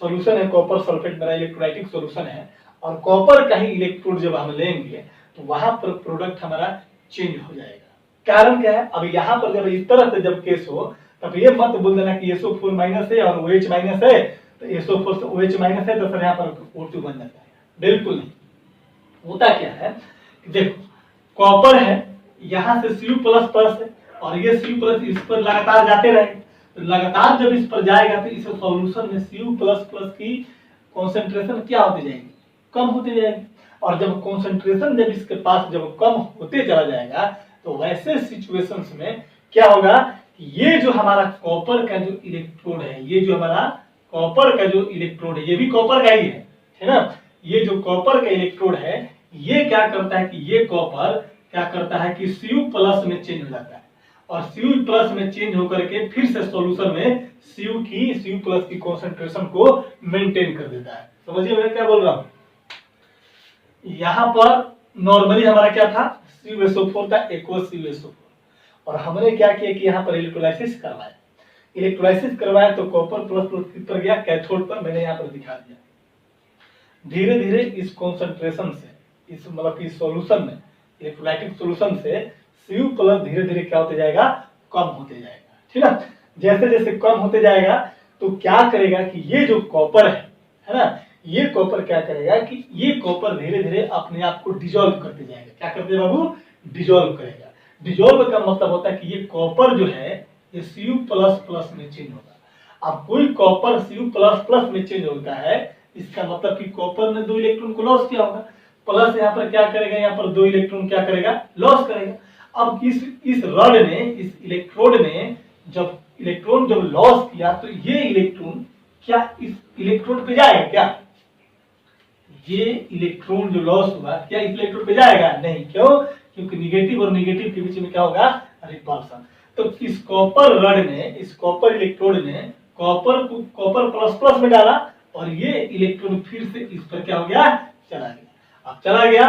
सॉल्यूशन है कॉपर सल्फेट, मेरा इलेक्ट्रोलाइटिक सॉल्यूशन है, और कॉपर का ही इलेक्ट्रोड जब हम लेंगे तो वहां पर प्रोडक्ट हमारा चेंज हो जाएगा। कारण क्या है, अब यहाँ पर जब इस तरह से जब केस हो तब ये मत बोल देना कि SO4 माइनस है और OH माइनस है, तो SO4 से OH माइनस है तो सर यहाँ पर O2 बन जाता है। बिल्कुल नहीं, होता क्या है, देखो कॉपर है, यहाँ से Cu प्लस प्लस है और ये Cu प्लस इस पर लगातार जाते रहेंगे, तो लगातार जब इस पर जाएगा तो इस सॉल्यूशन में Cu प्लस प्लस की कॉन्सेंट्रेशन क्या होती जाएगी, कम होती जाएगी। और जब कॉन्सेंट्रेशन जब इसके पास जब कम होते चला जाएगा तो वैसे सिचुएशंस में क्या होगा, ये जो हमारा कॉपर का जो इलेक्ट्रोड है, ये जो हमारा कॉपर का जो इलेक्ट्रोड है, ये भी कॉपर का ही है ना, ये जो कॉपर का इलेक्ट्रोड है ये क्या करता है कि ये कॉपर क्या करता है कि Cu प्लस में चेंज हो जाता है, और Cu प्लस में चेंज होकर के फिर से सॉल्यूशन में Cu प्लस की कॉन्सेंट्रेशन को मेंटेन कर देता है। समझिए मैं क्या बोल रहा हूं, यहाँ पर नॉर्मली हमारा क्या था, CuSO4 का एक्वस CuSO4, और हमने क्या किया कि यहाँ पर इलेक्ट्रोलाइसिस करवाया, इलेक्ट्रोलाइसिस करवाया तो कॉपर प्लस प्लस किस पर गया, कैथोड पर, मैंने यहाँ पर दिखा दिया। धीरे धीरे इस कॉन्सेंट्रेशन से, इस मतलब कि सॉल्यूशन में, इलेक्ट्रोलाइटिक सॉल्यूशन से Cu प्लस धीरे धीरे क्या होते जाएगा, कम होते जाएगा, ठीक है। जैसे जैसे कम होते जाएगा तो क्या करेगा कि ये जो कॉपर है ना, ये कॉपर क्या करेगा कि ये कॉपर धीरे धीरे अपने आप को डिजोल्व करते जाएगा। क्या करते बाबू, डिजोल्व करेगा। डिजोल्व का मतलब होता है कि ये कॉपर जो है ये Cu प्लस प्लस में चेंज होगा। अब कोई कॉपर Cu प्लस प्लस में चेंज होता है, इसका मतलब कि कॉपर ने 2 इलेक्ट्रॉन को लॉस किया होगा, प्लस यहाँ पर क्या करेगा, यहाँ पर 2 इलेक्ट्रॉन क्या करेगा, लॉस करेगा। अब इस रॉड ने, इस इलेक्ट्रोड ने जब इलेक्ट्रॉन जब लॉस किया तो ये इलेक्ट्रॉन क्या इस इलेक्ट्रोड पे जाएगा, क्या ये इलेक्ट्रॉन जो लॉस हुआ क्या इस इलेक्ट्रोड पे जाएगा, नहीं। क्यों, क्योंकि निगेटिव और निगेटिव के बीच में क्या होगा, रिपल्सन। तो इस कॉपर रॉड ने, इस कॉपर इलेक्ट्रोड ने कॉपर को कॉपर प्लस प्लस में डाला और ये इलेक्ट्रॉन फिर से इस पर क्या हो गया, चला गया। अब चला गया,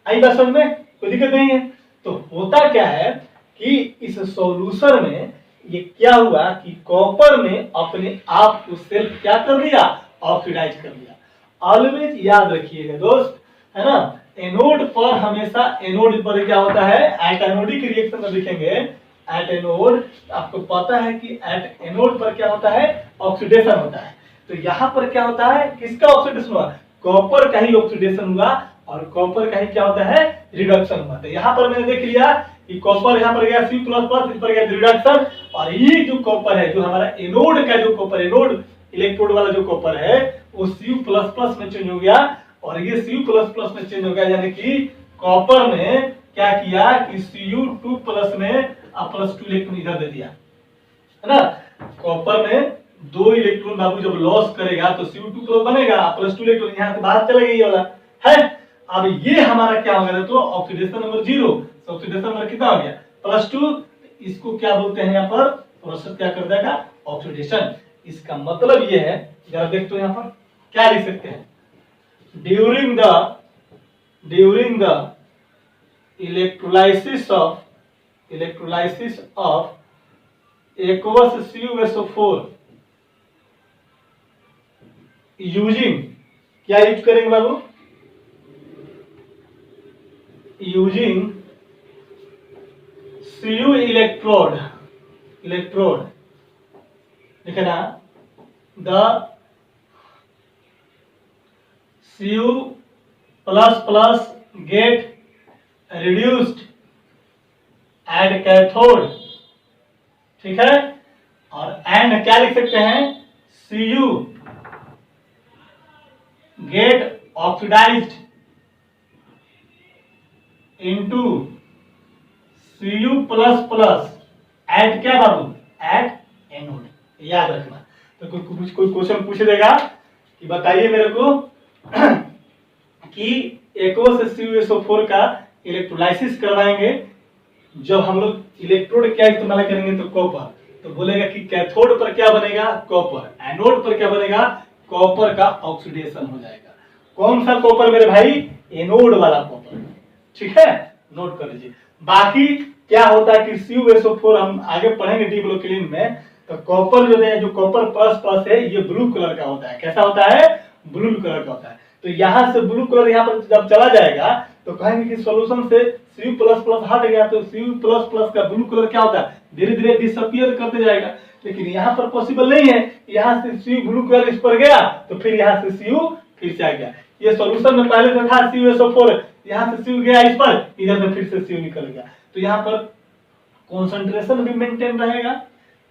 आई बात समझ में, कोई दिक्कत नहीं है। तो होता क्या है कि इस सॉल्यूशन में ये क्या हुआ कि कॉपर ने अपने आप को सेल्फ क्या कर दिया, ऑक्सीडाइज कर दिया। ऑलवेज याद रखिएगा दोस्त, है ना, एनोड पर हमेशा, एनोड पर क्या होता है, एट एनोडिक रिएक्शन में देखेंगे, एट एनोड आपको पता है कि एट एनोड पर क्या होता है, ऑक्सीडेशन होता है। तो यहाँ पर क्या होता है, किसका ऑक्सीडेशन हुआ, कॉपर का ही ऑक्सीडेशन हुआ, और कॉपर का ही क्या होता है, रिडक्शन हुआ। तो यहाँ पर मैंने देख लिया कि कॉपर यहाँ पर गया Cu प्लस प्लस, इस पर गया रिडक्शन, और ये जो कॉपर है, जो हमारा एनोड का जो कॉपर, एनोड इलेक्ट्रोड वाला जो कॉपर है वो Cu प्लस प्लस में चेंज हो गया, और ये Cu प्लस प्लस में चेंज हो गया, यानी कि कॉपर ने क्या किया कि Cu2 प्लस में प्लस 2 इलेक्ट्रॉन इधर दे दिया, है ना। कॉपर में 2 इलेक्ट्रॉन बाबू जब लॉस करेगा तो Cu2 प्लस बनेगा, प्लस 2 इलेक्ट्रॉन यहाँ से बाहर चला गया वाला है। अब ये हमारा क्या हो गया, तो ऑक्सीडेशन नंबर 0, ऑक्सीडेशन नंबर कितना हो गया, +2। इसको क्या बोलते हैं, यहाँ पर प्रोसेस क्या कर देगा, ऑक्सीडेशन। इसका मतलब ये है, जरा देख तो यहाँ पर क्या लिख सकते हैं, during the electrolysis of aqueous CuSO4 using, क्या यूज करेंगे बाबू, यूजिंग Cu इलेक्ट्रोड देखे ना, the Cu plus plus get reduced at cathode, ठीक है। और एंड क्या लिख सकते हैं, Cu get oxidised into Cu plus plus at क्या बाबू, एट एनोड, याद रखना। तो कोई क्वेश्चन पूछ देगा कि बताइए मेरे को कि एक्वस CuSO4 का इलेक्ट्रोलाइसिस करवाएंगे, जब हम लोग इलेक्ट्रोड क्या इस्तेमाल करेंगे, तो कॉपर, तो बोलेगा कि कैथोड पर क्या बनेगा, कॉपर, एनोड पर क्या बनेगा, कॉपर का ऑक्सीडेशन हो जाएगा। कौन सा कॉपर मेरे भाई, एनोड वाला कॉपर, ठीक है, नोट कर लीजिए। बाकी क्या होता है कि CuSO4 हम आगे पढ़ेंगे डिब्लोक्लेन में, तो कॉपर जो है, जो कॉपर प्लस प्लस है, ये ब्लू कलर का होता है। कैसा होता है? ब्लू कलर का होता है। तो यहाँ से ब्लू कलर यहाँ पर जब चला जाएगा तो कहेंगे कि सॉल्यूशन से Cu प्लस प्लस हट गया, तो Cu प्लस प्लस का ब्लू कलर क्या होता है? धीरे धीरे डिसअपियर करते जाएगा। लेकिन यहाँ पर पॉसिबल नहीं है। यहाँ से Cu ब्लू कलर इस पर गया तो फिर यहाँ से Cu फिर से आ गया। ये सॉल्यूशन में पहले से था CuSO4, यहाँ से Cu गया इस पर, इधर से फिर से Cu निकल गया। तो यहाँ पर कॉन्सेंट्रेशन भी मेंटेन रहेगा,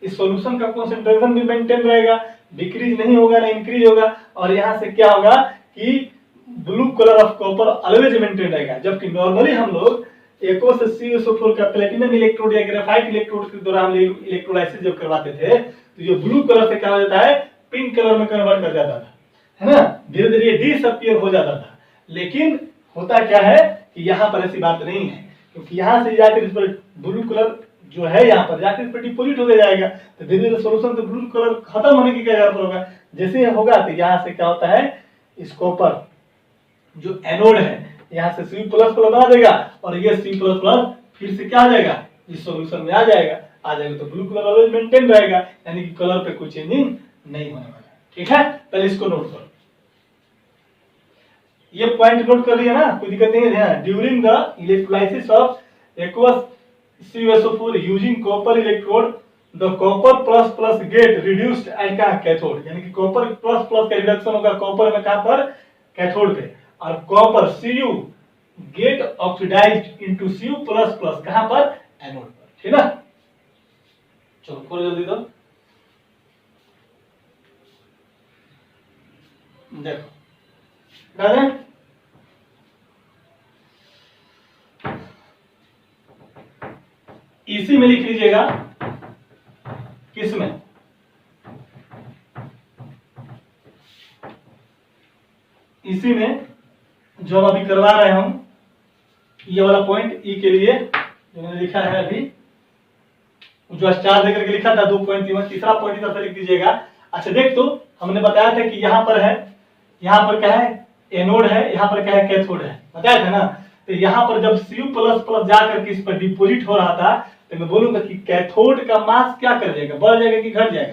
इस सॉल्यूशन का कॉन्सेंट्रेशन भी मेंटेन रहेगा, डिक्रीज नहीं होगा ना इंक्रीज होगा। और यहाँ से क्या होगा कि blue colour of copper always maintain रहेगा। जबकि नॉर्मली हम लोग एको से CuSO4 का प्लेटिनम इलेक्ट्रोड या ग्रेफाइट इलेक्ट्रोड के द्वारा हम इलेक्ट्रोलाइसिस जब करवाते थे तो ये ब्लू कलर से क्या हो जाता है? पिंक कलर में कन्वर्ट कर जाता था, है ना, धीरे धीरे डिसअपियर हो जाता था। लेकिन होता क्या है कि यहाँ पर ऐसी बात नहीं है, क्योंकि यहाँ से जाकर इस पर ब्लू कलर जो है यहाँ पर जाकर इस पर डिपोजिट हो जाएगा। तो धीरे धीरे सोल्यूशन से ब्लू कलर खत्म होने की क्या पर होगा। जैसे ये होगा तो यहाँ से क्या होता है, इस कॉपर जो एनोड है यहाँ से Cu प्लस प्लस आ जाएगा और ये Cu प्लस प्लस फिर से क्या आ जाएगा? इस सॉल्यूशन में आ जाएगा तो ब्लू कलर ऑलवेज मेंटेन रहेगा, यानी कि कलर पे कोई चेंजिंग नहीं होने वाला है। ठीक है, पहले इसको नोट करो, ये पॉइंट नोट कर लिया ना, कोई दिक्कत नहीं है। During the electrolysis of aqueous CuSO4 using copper electrode the copper plus plus get reduced at का कैथोड, यानी कि कॉपर प्लस प्लस का रिडक्शन होगा कॉपर में कहां पर? कैथोड पे। और copper Cu get oxidised into Cu plus plus कहां पर? एनोड पर। ठीक है, चलो खोलो जल्दी। तो देखो दादा, इसी में लिख लीजिएगा, किसमें? इसी में जो अभी करवा रहे हम, ये वाला पॉइंट ई के लिए जो मैंने लिखा है अभी, जो स्टार देकर के लिखा था 2 पॉइंट, तीसरा पॉइंट इधर से लिख दीजिएगा। अच्छा देख, तो हमने बताया था कि यहाँ पर है, यहाँ पर क्या है? एनोड है, यहाँ पर क्या है? कैथोड है, बताया था ना। तो यहाँ पर जब Cu प्लस प्लस जाकर के इस पर डिपोजिट हो रहा था तो मैं बोलूंगा कि कैथोड का मास क्या कर जाएगा? बढ़ जाएगा कि घट जाएगा?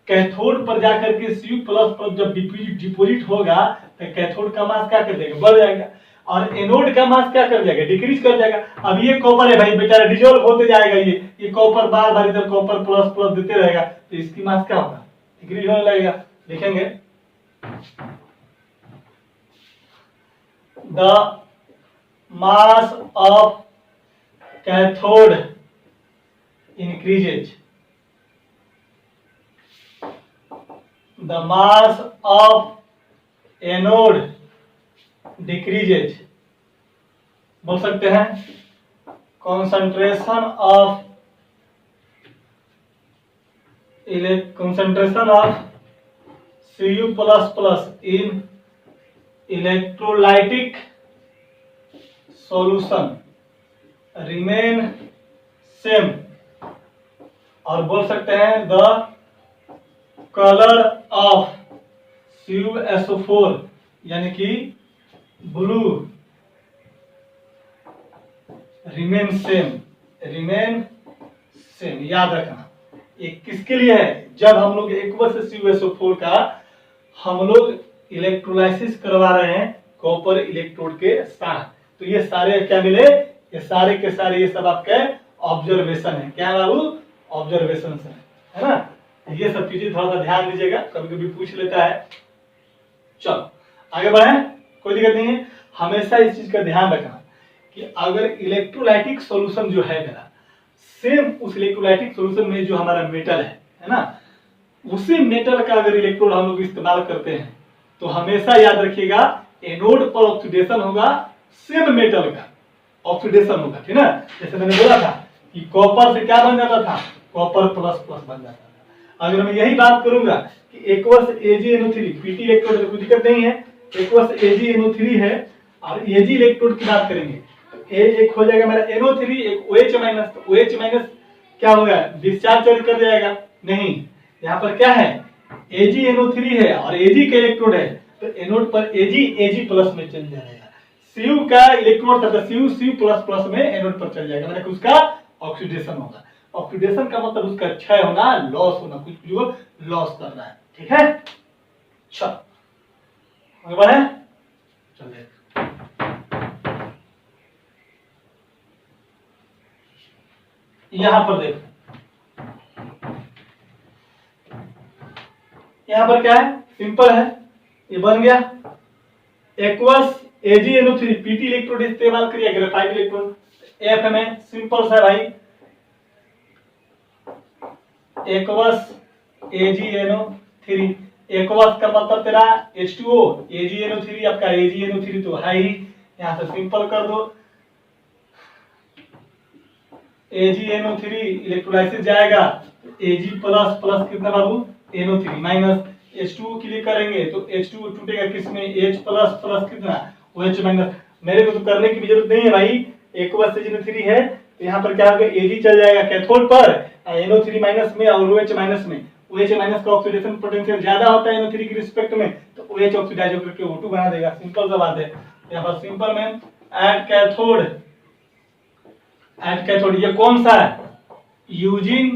कैथोड पर जाकर के Cu प्लस प्लस जब डिपोजिट होगा तो कैथोड का मास क्या कर जाएगा? बढ़ जाएगा। और एनोड का मास क्या कर जाएगा? डिक्रीज कर जाएगा। अब ये कॉपर है भाई बेचारा, डिजोल्व होते जाएगा, ये कॉपर बार बार इधर कॉपर प्लस प्लस देते रहेगा, तो इसकी मास क्या होगा? डिक्रीज होने लगेगा। लिखेंगे the mass of cathode increases, the mass of anode decreases। बोल सकते हैं concentration of Cu plus plus in electrolytic solution remain same। और बोल सकते हैं द कलर ऑफ CuSO4 यानी कि ब्लू रिमेन सेम। याद रखना, ये किसके लिए है? जब हम लोग एक्वस CuSO4 का हम लोग इलेक्ट्रोलाइसिस करवा रहे हैं कॉपर इलेक्ट्रोड के साथ, तो ये सारे क्या मिले? ये सारे के सारे ये सब आपके ऑब्जर्वेशन है। क्या बाबू? ऑब्जर्वेशन है ना। ये सब चीजें थोड़ा सा ध्यान दीजिएगा, कभी कभी पूछ लेता है। चलो आगे बढ़े, कोई दिक्कत नहीं है। हमेशा इस चीज का ध्यान रखना कि अगर इलेक्ट्रोलाइटिक सॉल्यूशन जो है मेरा, सेम उस इलेक्ट्रोलाइटिक सॉल्यूशन में जो हमारा मेटल है ना, उसी मेटल का अगर इलेक्ट्रोड हम लोग इस्तेमाल करते हैं तो हमेशा याद रखिएगा एनोड पर ऑक्सीडेशन होगा सेम मेटल का ऑक्सीडेशन होगा। ठीक है, जैसे मैंने बोला था कि कॉपर से क्या बन जाता था? कॉपर प्लस प्लस बन जाता था। अगर मैं यही बात करूंगा कि एक्वस AgNO3 पीटी इलेक्ट्रोड में कोई दिक्कत नहीं है, एक्वस AgNO3 है और Ag इलेक्ट्रोड की बात करेंगे तो एक हो जाएगा मेरा NO3, एक OH माइनस। तो OH माइनस क्या होगा? डिस्चार्ज कर जाएगा। नहीं, यहाँ पर क्या है? AgNO3 है और Ag का इलेक्ट्रोड है तो एनोड पर Ag प्लस में चल जाएगा। Cu का इलेक्ट्रोड था तो Cu प्लस प्लस में एनोड पर चल जाएगा, मतलब उसका ऑक्सीडेशन होगा। ऑक्सीडेशन का मतलब उसका क्षय होना, लॉस होना, कुछ जो लॉस कर रहा है। ठीक है, चलो आगे बढ़े, चलिए यहां पर देखो, यहां पर क्या है, सिंपल है, ये बन गया एक्वस AgNO3 पीटी इलेक्ट्रोड इस्तेमाल करिए ग्रेफाइट इलेक्ट्रोड, एफ में सिंपल सा भाई, एक्वस AgNO3, एक्वस का मतलब तेरा H2O, AgNO3 आपका AgNO3 तो है ही, यहां से सिंपल कर दो, AgNO3 इलेक्ट्रोलाइसिस जाएगा Ag प्लस प्लस कितना बाबू NO3 माइनस H2O के लिए करेंगे तो H2O टूटेगा किसमें, H प्लस प्लस कितना OH माइनस, मेरे को तो करने की भी जरूरत नहीं है भाई, एक्वस AgNO3 है तो यहाँ पर क्या होगा Ag चल जाएगा कैथोड पर, NO3 माइनस में और OH माइनस में, OH माइनस का ऑक्सीडेशन पोटेंशियल ज्यादा होता है NO3 के रिस्पेक्ट में, तो OH ऑक्सीडाइज होकर के O2 बना देगा, सिंपल सा बात है। यहाँ पर सिंपल में ऐड कैथोड ये कौन सा है, यूजिंग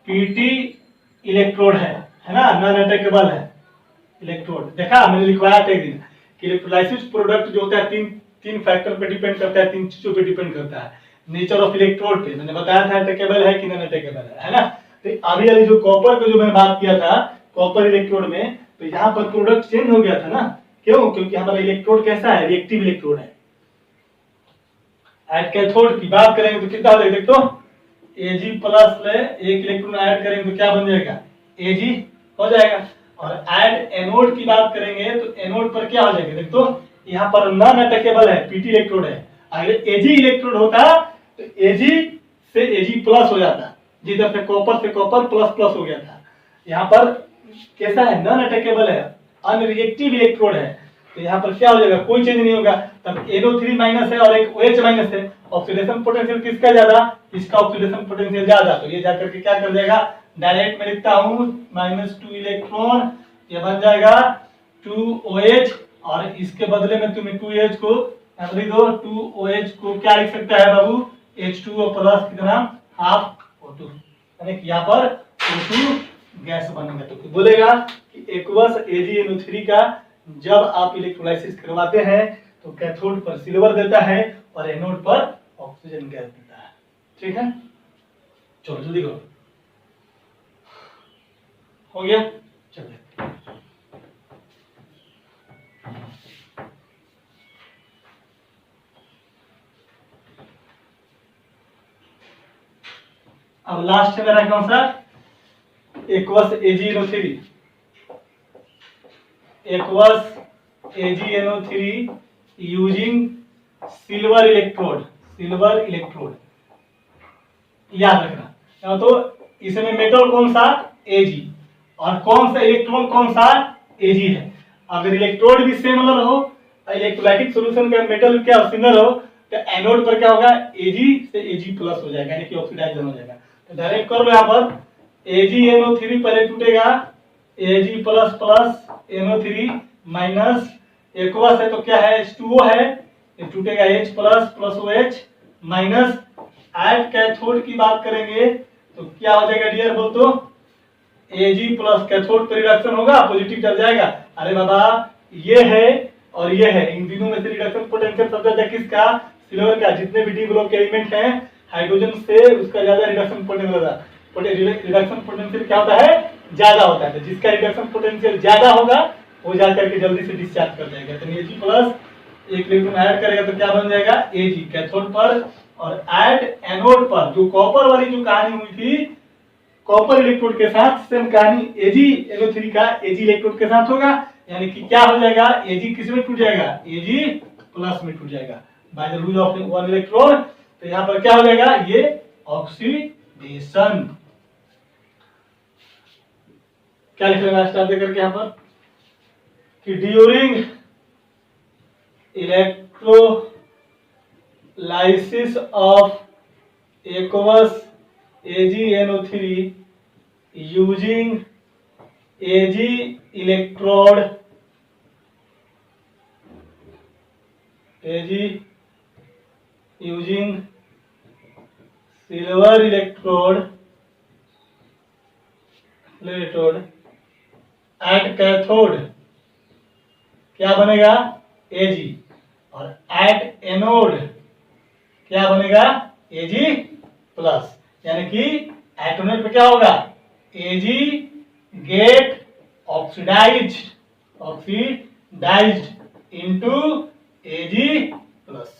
पीटी इलेक्ट्रोड है ना, नॉन अटैकेबल है इलेक्ट्रोड, देखा मैंने लिखवाया था एक दिन कि इलेक्ट्रोलाइसिस प्रोडक्ट जो होता है तीन फैक्टर पे डिपेंड करता है, तीन चीजों पे डिपेंड करता है, नेचर ऑफ इलेक्ट्रोड पे मैंने बताया था अटैकेबल है कि नॉन अटैकेबल है ना। तो अभी वाली जो कॉपर पे जो मैंने बात किया था कॉपर इलेक्ट्रोड में, तो यहाँ पर प्रोडक्ट चेंज हो गया था ना, क्यों, क्योंकि हमारा इलेक्ट्रोड कैसा है, रिएक्टिव इलेक्ट्रोड है। ऐड कैथोड की बात करेंगे तो कितना हो जाएगा, देख तो Ag प्लस ले एक इलेक्ट्रॉन ऐड करेंगे तो क्या बन जाएगा Ag हो जाएगा, और ऐड एनोड की बात करेंगे तो एनोड पर क्या हो जाएगा, देख तो यहाँ पर नॉन अटैकेबल है, पीटी इलेक्ट्रोड है, अगर Ag इलेक्ट्रोड होता तो Ag से Ag प्लस हो जाता, जिधर से कॉपर प्लस प्लस हो गया था, यहाँ पर कैसा है, नॉन अटैकेबल है, अनरिएक्टिव इलेक्ट्रोड है, तो यहाँ पर क्या हो जाएगा, कोई चेंज नहीं होगा, तब NO3 माइनस है और एक OH माइनस है, ऑक्सीडेशन पोटेंशियल किसका ज्यादा, इसका ऑक्सीडेशन पोटेंशियल ज्यादा, तो ये जाकर के क्या कर जाएगा, डायरेक्ट में लिखता हूं -2 इलेक्ट्रॉन, ये बन जाएगा 2OH, और इसके बदले में तुम्हें 2H को लिख दो, 2OH को क्या लिख सकता है बाबू, H2O प्लस कितना हाफ O2, यानी कि यहाँ पर O2 गैस बनेगा, तो बोलेगा कि एक्वस AgNO3 का जब आप इलेक्ट्रोलाइसिस करवाते हैं तो कैथोड पर सिल्वर देता है और एनोड पर ऑक्सीजन गैस देता है। ठीक है, चलो जल्दी करो, हो गया, चलिए अब लास्ट है मेरा कौन सा, aqueous AgNO3, aqueous AgNO3 using silver electrode, याद रखना, तो इसमें मेटल कौन सा Ag, और कौन सा इलेक्ट्रॉन कौन सा Ag है, अगर इलेक्ट्रोड भी सिमिलर हो, इलेक्ट्रोलाइटिक सॉल्यूशन का मेटल क्या सिमिलर हो, तो एनोड पर क्या होगा Ag से Ag प्लस हो जाएगा, यानी कि ऑक्सीडाइजेशन हो जाएगा, तो डायरेक्ट कर लो यहाँ पर AgNO3 पहले टूटेगा Ag plus plus NO3 minus aqueous है तो क्या है H2O है, ये टूटेगा H plus plus OH minus, add cathode की बात करेंगे तो क्या हो जाएगा डियर, बोल तो Ag प्लस कैथोड पर रिडक्शन होगा, पॉजिटिव चल जाएगा, अरे बाबा ये है और ये है, इन तीनों में से रिडक्शन पोटेंशियल सबसे ज्यादा किसका, सिल्वर का, जितने भी डी ब्लॉक के एलिमेंट हैं हाइड्रोजन से उसका ज्यादा रिडक्शन पोटेंशियल, रिडक्शन पोटेंशियल क्या होता है, ज्यादा होता है, तो जिसका रिडक्शन पोटेंशियल ज्यादा होगा वो जाकर के जल्दी से डिस्चार्ज कर जाएगा, तो Ag प्लस एक इलेक्ट्रॉन ऐड करेगा तो क्या बन जाएगा Ag कैथोड पर, और ऐड एनोड पर जो कॉपर वाली जो कहानी हुई थी कॉपर इलेक्ट्रोड के साथ, सेम कहानी AgNO3 का Ag इलेक्ट्रोड के साथ होगा, यानी कि क्या हो जाएगा Ag किस में टूट जाएगा, Ag प्लस में टूट जाएगा by the lose of one electron, तो यहाँ पर क्या हो जाएगा, ये ऑक्सीडेशन, क्या लिख लेना स्टार्ट करके यहाँ पर कि during electrolysis of aqueous AgNO3 using Ag electrode, Ag using silver electrode at cathode क्या बनेगा Ag, और एट एनोड क्या बनेगा Ag प्लस, यानी कि एटोनेट पे क्या होगा Ag get oxidised into Ag plus.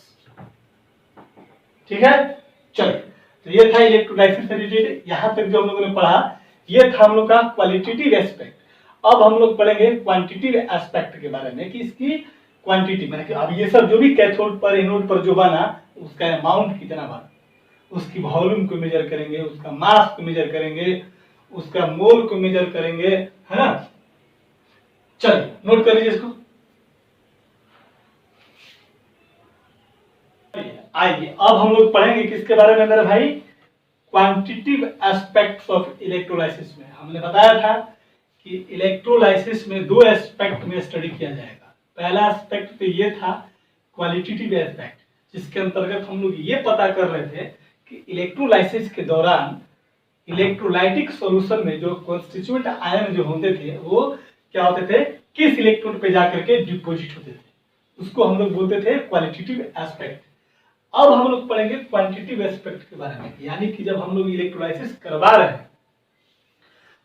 ठीक है, चलिए, तो ये था इलेक्ट्रोलाइसिस से रिलेटेड। यहां तक जो हम लोगों ने पढ़ा ये था हम लोग का क्वालिटेटिव एस्पेक्ट। अब हम लोग पढ़ेंगे क्वांटिटेटिव एस्पेक्ट के बारे में कि इसकी क्वांटिटी माने कि अब ये सब जो भी कैथोड पर एनोड पर जो बना उसका अमाउंट कितना बना, उसकी वॉल्यूम को मेजर करेंगे, उसका मास को मेजर करेंगे, उसका मोल को मेजर करेंगे, है ना। चलिए नोट कर लीजिए इसको। आइए अब हम लोग पढ़ेंगे किसके बारे में मेरे भाई, क्वांटिटेटिव एस्पेक्ट्स ऑफ इलेक्ट्रोलाइसिस में। हमने बताया था कि इलेक्ट्रोलाइसिस में दो एस्पेक्ट में स्टडी किया जाएगा। पहला एस्पेक्ट तो ये था क्वालिटेटिव एस्पेक्ट, जिसके अंतर्गत हम लोग ये पता कर रहे थे कि इलेक्ट्रोलाइसिस के दौरान इलेक्ट्रोलाइटिक सॉल्यूशन में जो कॉन्स्टिट्यूएंट आयन जो होते थे वो क्या होते थे, किस इलेक्ट्रोड पे जाकर के डिपोजिट होते थे, उसको हम लोग बोलते थे क्वालिटेटिव एस्पेक्ट। अब हम लोग पढ़ेंगे क्वांटिटेटिव एस्पेक्ट के बारे में, यानी कि जब हम लोग इलेक्ट्रोलाइसिस करवा रहे हैं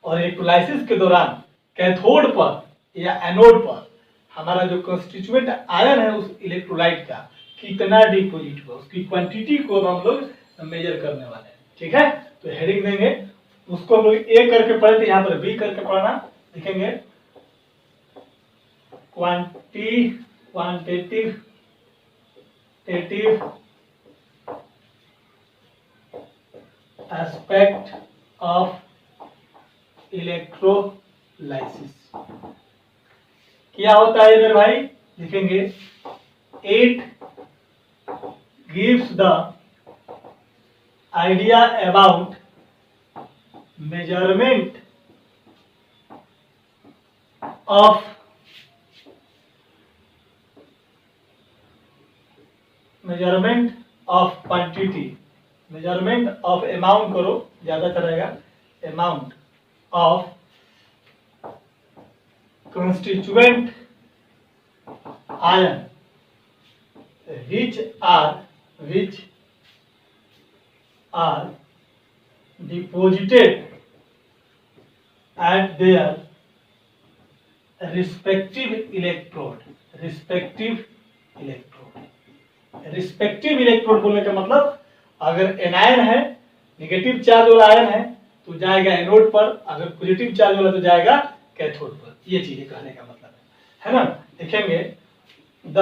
और इलेक्ट्रोलाइसिस के दौरान कैथोड पर या एनोड पर हमारा जो कॉन्स्टिट्यूएंट आयन है उस इलेक्ट्रोलाइट का कितना डिपोजिट हुआ, उसकी क्वांटिटी को हम लोग मेजर करने वाले हैं। ठीक है, तो हेडिंग देंगे, उसको हम लोग ए करके पढ़े थे, यहाँ पर बी करके पढ़ना, लिखेंगे क्वांटिटेटिव एस्पेक्ट ऑफ इलेक्ट्रोलाइसिस। क्या होता है मेरे भाई, लिखेंगे it gives the idea about measurement of quantity, measurement of amount करो ज्यादा चलेगा, amount of constituent ion which are deposited at their respective electrode बोलने का मतलब, अगर एनायन है नेगेटिव चार्ज वाला आयन है तो जाएगा एनोड पर, अगर पॉजिटिव चार्ज वाला तो जाएगा कैथोड पर। ये चीजें कहने का मतलब है ना। लिखेंगे the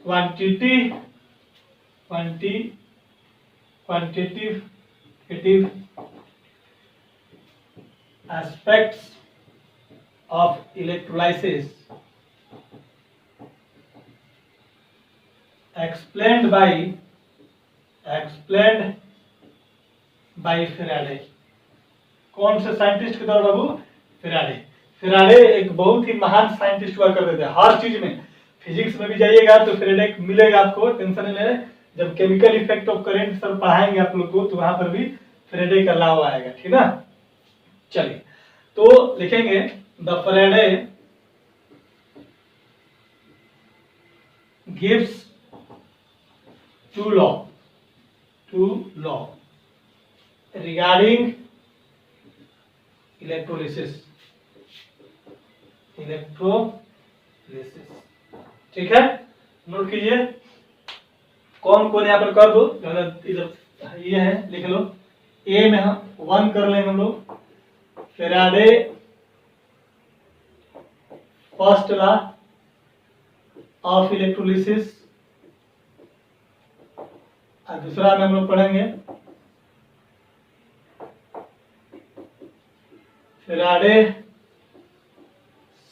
quantitative aspects of electrolysis explained by Faraday. कौन से साइंटिस्ट के द्वारा बाबू, फेराडे एक बहुत ही महान साइंटिस्ट हुआ करते थे। हर चीज में, फिजिक्स में भी जाइएगा तो फेराडे मिलेगा आपको, टेंशन नहीं लेना। जब chemical effect of current sir पढ़ाएंगे आप लोग को तो वहां पर भी फेराडे का लॉ आएगा, ठीक ना। चलिए तो लिखेंगे the Faraday gives two law regarding electrolysis। ठीक है, नोट कीजिए, कौन कौन यहाँ पर कर दो, इधर ये है लिख लो। ए में हम 1 कर लेंगे हम लोग, Faraday first law of electrolysis, और दूसरा में हम लोग पढ़ेंगे Faraday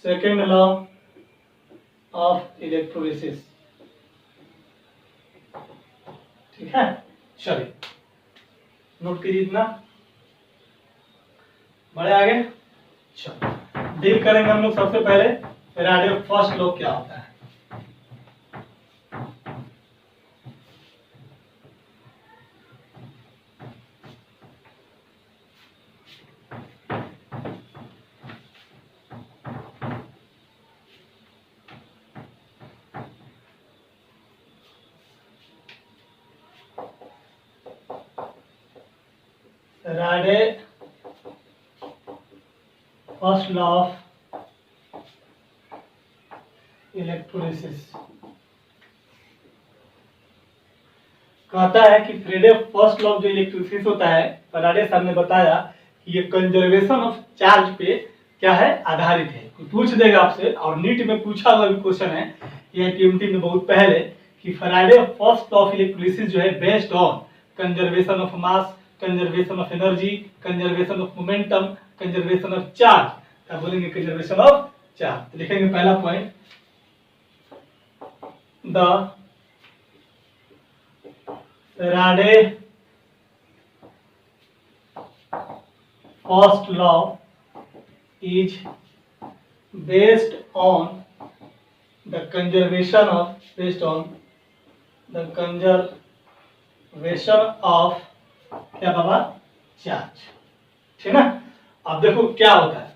second law of electrolysis. ठीक है, चलिए नोट कीजिए इतना, बढ़े आगे। चलो डील करेंगे हम लोग सबसे पहले फेराडे फर्स्ट लॉ क्या होता है। Faraday first law of electrolysis कहता है कि फैराडे फर्स्ट लॉ ऑफ जो इलेक्ट्रोलिसिस होता है, फैराडे साहब ने बताया कि ये कंजर्वेशन ऑफ चार्ज पे क्या है, आधारित है। कोई पूछ देगा आपसे, और नीट में पूछा हुआ भी क्वेश्चन है ये टीएमटी में बहुत पहले, कि Faraday first law of electrolysis जो है based on conservation of mass, conservation of energy, conservation of momentum, conservation of charge. क्या बोलेंगे? Conservation of charge. तो लिखेंगे पहला point, the Faraday first law is based on the conservation of क्या बाबा, charge. ठीक ना। अब देखो क्या होता है,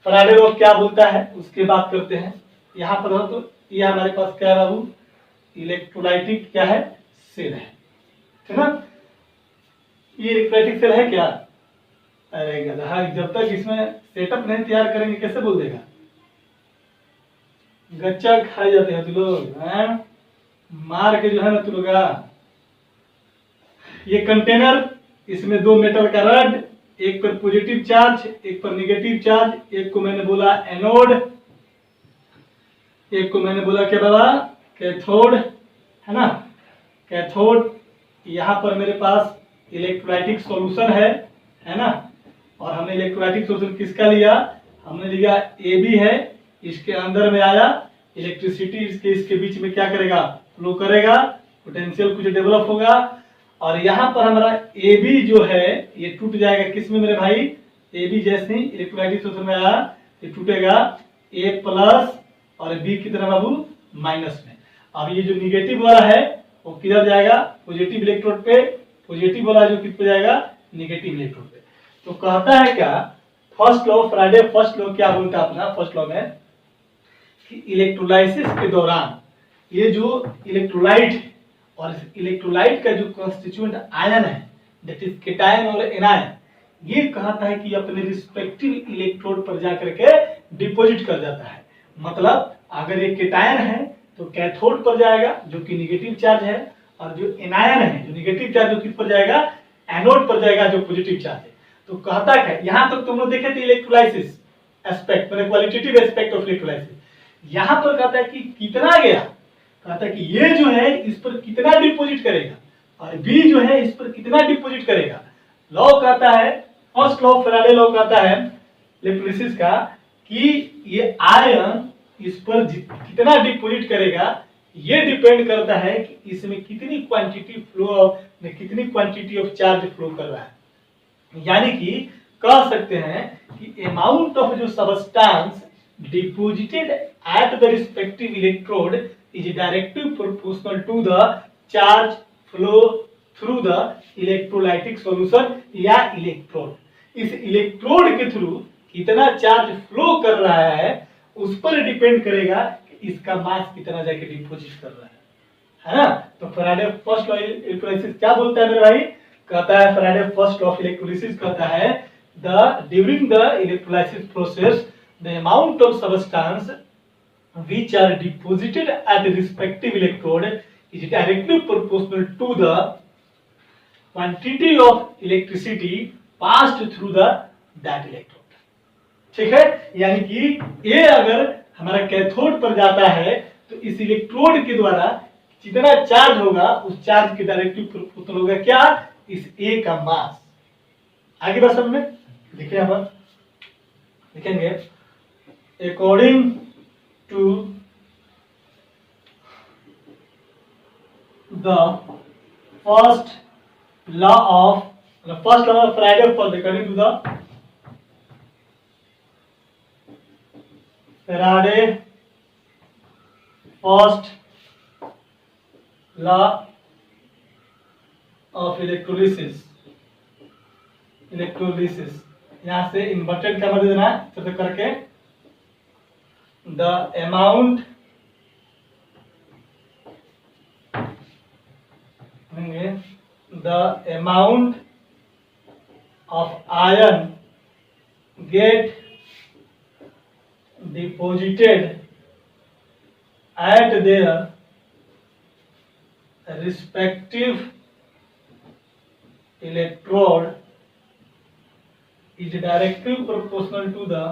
फैराडे लॉ क्या बोलता है उसकी बात करते हैं। यहाँ पर हो तो ये हमारे पास क्या है बाबू, इलेक्ट्रोलाइटिक क्या है, सेल है। ठीक ना। ये इलेक्ट्रोलाइटिक सेल है क्या? अरे गधा, जब तक इसमें सेटअप नहीं तैयार करेंगे कैसे बोल देगा? गच्चा खाए जाते हैं तू लोग, मार के जो है ना तू लोग। ये कंटेनर, इसमें दो मेटल का रड, एक पर पॉजिटिव चार्ज, एक पर नेगेटिव चार्ज। एक को मैंने बोला एनोड, एक को मैंने बोला क्या बाबा, कैथोड, है ना, कैथोड। यहाँ पर मेरे पास इलेक्ट्रोलाइटिक सॉल्यूशन है ना। और हमने इलेक्ट्रोलाइटिक सॉल्यूशन किसका लिया? हमने लिया AB है, इसके अंदर में आया इलेक्ट्रिसिटी, इसके बीच में क्या करेगा, फ्लो करेगा, पोटेंशियल कुछ डेवलप होगा। और यहाँ पर हमारा AB जो है ये टूट जाएगा किसमें मेरे भाई, AB जैसे ही इलेक्ट्रोलाइटिक सॉल्यूशन में आया ये टूटेगा A प्लस और B कितना बाबू, माइनस में। अब ये जो निगेटिव वाला है वो किधर जाएगा, पॉजिटिव इलेक्ट्रोड पे, पॉजिटिव वाला जो किस पे जाएगा, निगेटिव इलेक्ट्रोड पे। तो कहता है क्या, first law, Faraday first law क्या बोलता है अपना फर्स्ट लॉ में, कि इलेक्ट्रोलाइसिस के दौरान ये जो इलेक्ट्रोलाइट है और इस इलेक्ट्रोलाइट का जो कॉन्स्टिट्यूएंट आयन है, दैट इज केटायन और एनायन, ये कहता है कि अपने रिस्पेक्टिव इलेक्ट्रोड पर जाकर के डिपॉजिट कर जाता है। मतलब अगर ये केटायन है तो कैथोड पर जाएगा जो कि नेगेटिव चार्ज है, और जो एनायन है जो नेगेटिव चार्ज जो किस पर जाएगा, एनोड पर जाएगा जो पॉजिटिव चार्ज है। तो कहता है यहां तक तुम लोग देखे थे इलेक्ट्रोलाइसिस एस्पेक्ट, मतलब क्वालिटेटिव एस्पेक्ट ऑफ इलेक्ट्रोलाइसिस। यहां पर कहता है कि कितना गया, कहता है कि ये जो है इस पर कितना डिपॉजिट करेगा और बी जो है इस पर कितना डिपॉजिट करेगा। लॉ कहता है, फर्स्ट लॉ फैराडे लॉ कहता है इलेक्ट्रोलिसिस का, कि ये आयन इस पर कितना डिपॉजिट करेगा, ये डिपेंड करता है कि इसमें कितनी क्वांटिटी फ्लो ऑफ, कितनी क्वांटिटी ऑफ चार्ज फ्लो कर रहा है। यानी कि कह सकते हैं कि अमाउंट ऑफ जो substance deposited at the respective electrode is directly proportional to the charge flow through the electrolytic solution या इलेक्ट्रोड। इस इलेक्ट्रोड के थ्रू कितना चार्ज फ्लो कर रहा है उस पर डिपेंड करेगा कि इसका मास कितना जाके डिपॉजिट कर रहा है ना। तो फैराडे फर्स्ट लॉ इलेक्ट्रोलाइसिस क्या बोलता है मेरे भाई, कहता है Faraday first law of electrolysis कहता है during the electrolysis process the amount of substance which are deposited at the respective electrode is directly proportional to the quantity of electricity passed through the that electrode। ठीक है, यानी कि ये अगर हमारा cathode पर जाता है तो इस इलेक्ट्रोड के द्वारा जितना चार्ज होगा उस चार्ज के डायरेक्टली प्रोपोर्शनल होगा क्या, इस ए का मास। आगे बात समझ में, देखिए यहाँ पर लिखेंगे according to the first law of Faraday, according to the Faraday first law of electrolysis, यहाँ से इन्वर्टेड क्या बदल देना है तो करके, the amount of ion get deposited at their respective electrode is directly proportional to the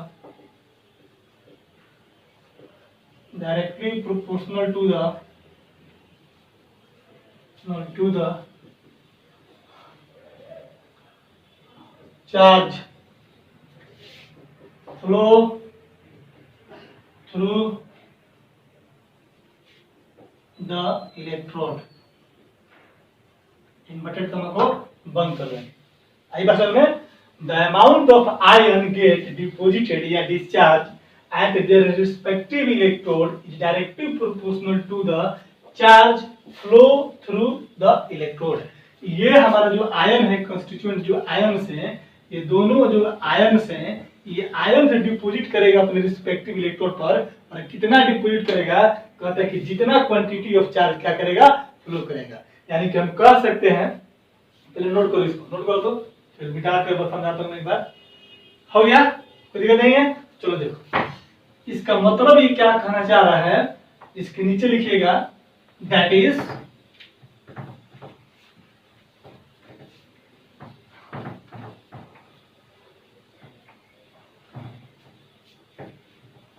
charge flow through the electrode। Inverted comma को बंद कर दें। आई बात समझ में? The amount of ion get deposited या discharge at their respective electrode is directly proportional to the charge flow through the electrode. ये हमारा जो आयन है, कंस्टिट्यूएंट जो आयन है, ये दोनों जो आयन हैं, ये आयन से डिपोजिट करेगा अपने रिस्पेक्टिव इलेक्ट्रोड पर, और कितना डिपोजिट करेगा? कहते हैं कि जितना क्वांटिटी ऑफ चार्ज क्या करेगा, फ्लो करेगा। यानी कि हम कह सकते हैं, पहले नोट करो, इसको नोट करो तो फिर मिटा कर समझाता हूं एक बार। हो गया? कोई दिक्कत नहीं है? चलो देखो, इसका मतलब ये क्या कहना चाह रहा है, इसके नीचे लिखिएगा, दैट इज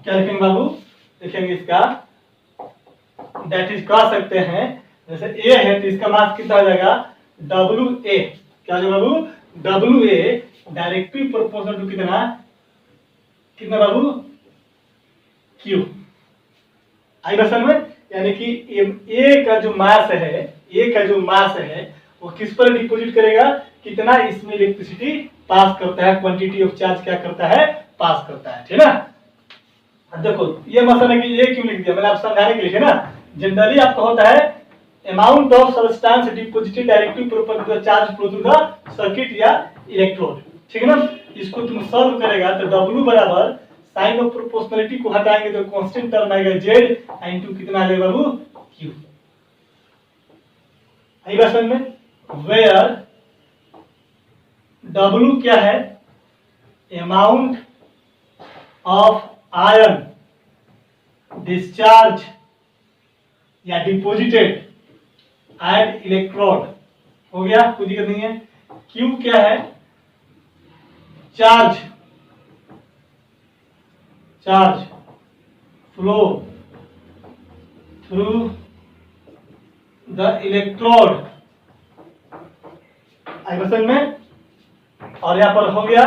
क्या लिखेंगे बाबू? लिखेंगे इसका दैट इज कह सकते हैं, जैसे ए है तो इसका मास कितना हो जाएगा? W A. क्या हो बाबू? W A directly proportional to कितना बाबू? क्यू। आई बात समझ में? यानी कि ए का जो मास है, वो किस पर डिपोजिट करेगा? कितना इसमें इलेक्ट्रिसिटी पास करता है, क्वांटिटी ऑफ चार्ज क्या करता है? पास करता है। ठीक है ना? देखो ये मसला कि ये क्यों लिख दिया मैंने, आप समझाने के लिए ना। जनरली आपका होता है amount of substance deposited directly proportional to the charge flow through the circuit या इलेक्ट्रोड। ठीक है ना? इसको तुम सॉल्व करेगा तो W बराबर साइन ऑफ प्रोपोर्शनलिटी को हटाएंगे तो कांस्टेंट टर्म आएगा Z इनटू कितना आ जाएगा बाबू? Q। आई बात समझ में? वेयर W क्या है? अमाउंट ऑफ आयन डिस्चार्ज या डिपोजिटेड एट इलेक्ट्रोड। हो गया? कोई दिक्कत नहीं है। क्यू क्या है? Charge flow through the electrode. आई बसन में? और यहां पर हो गया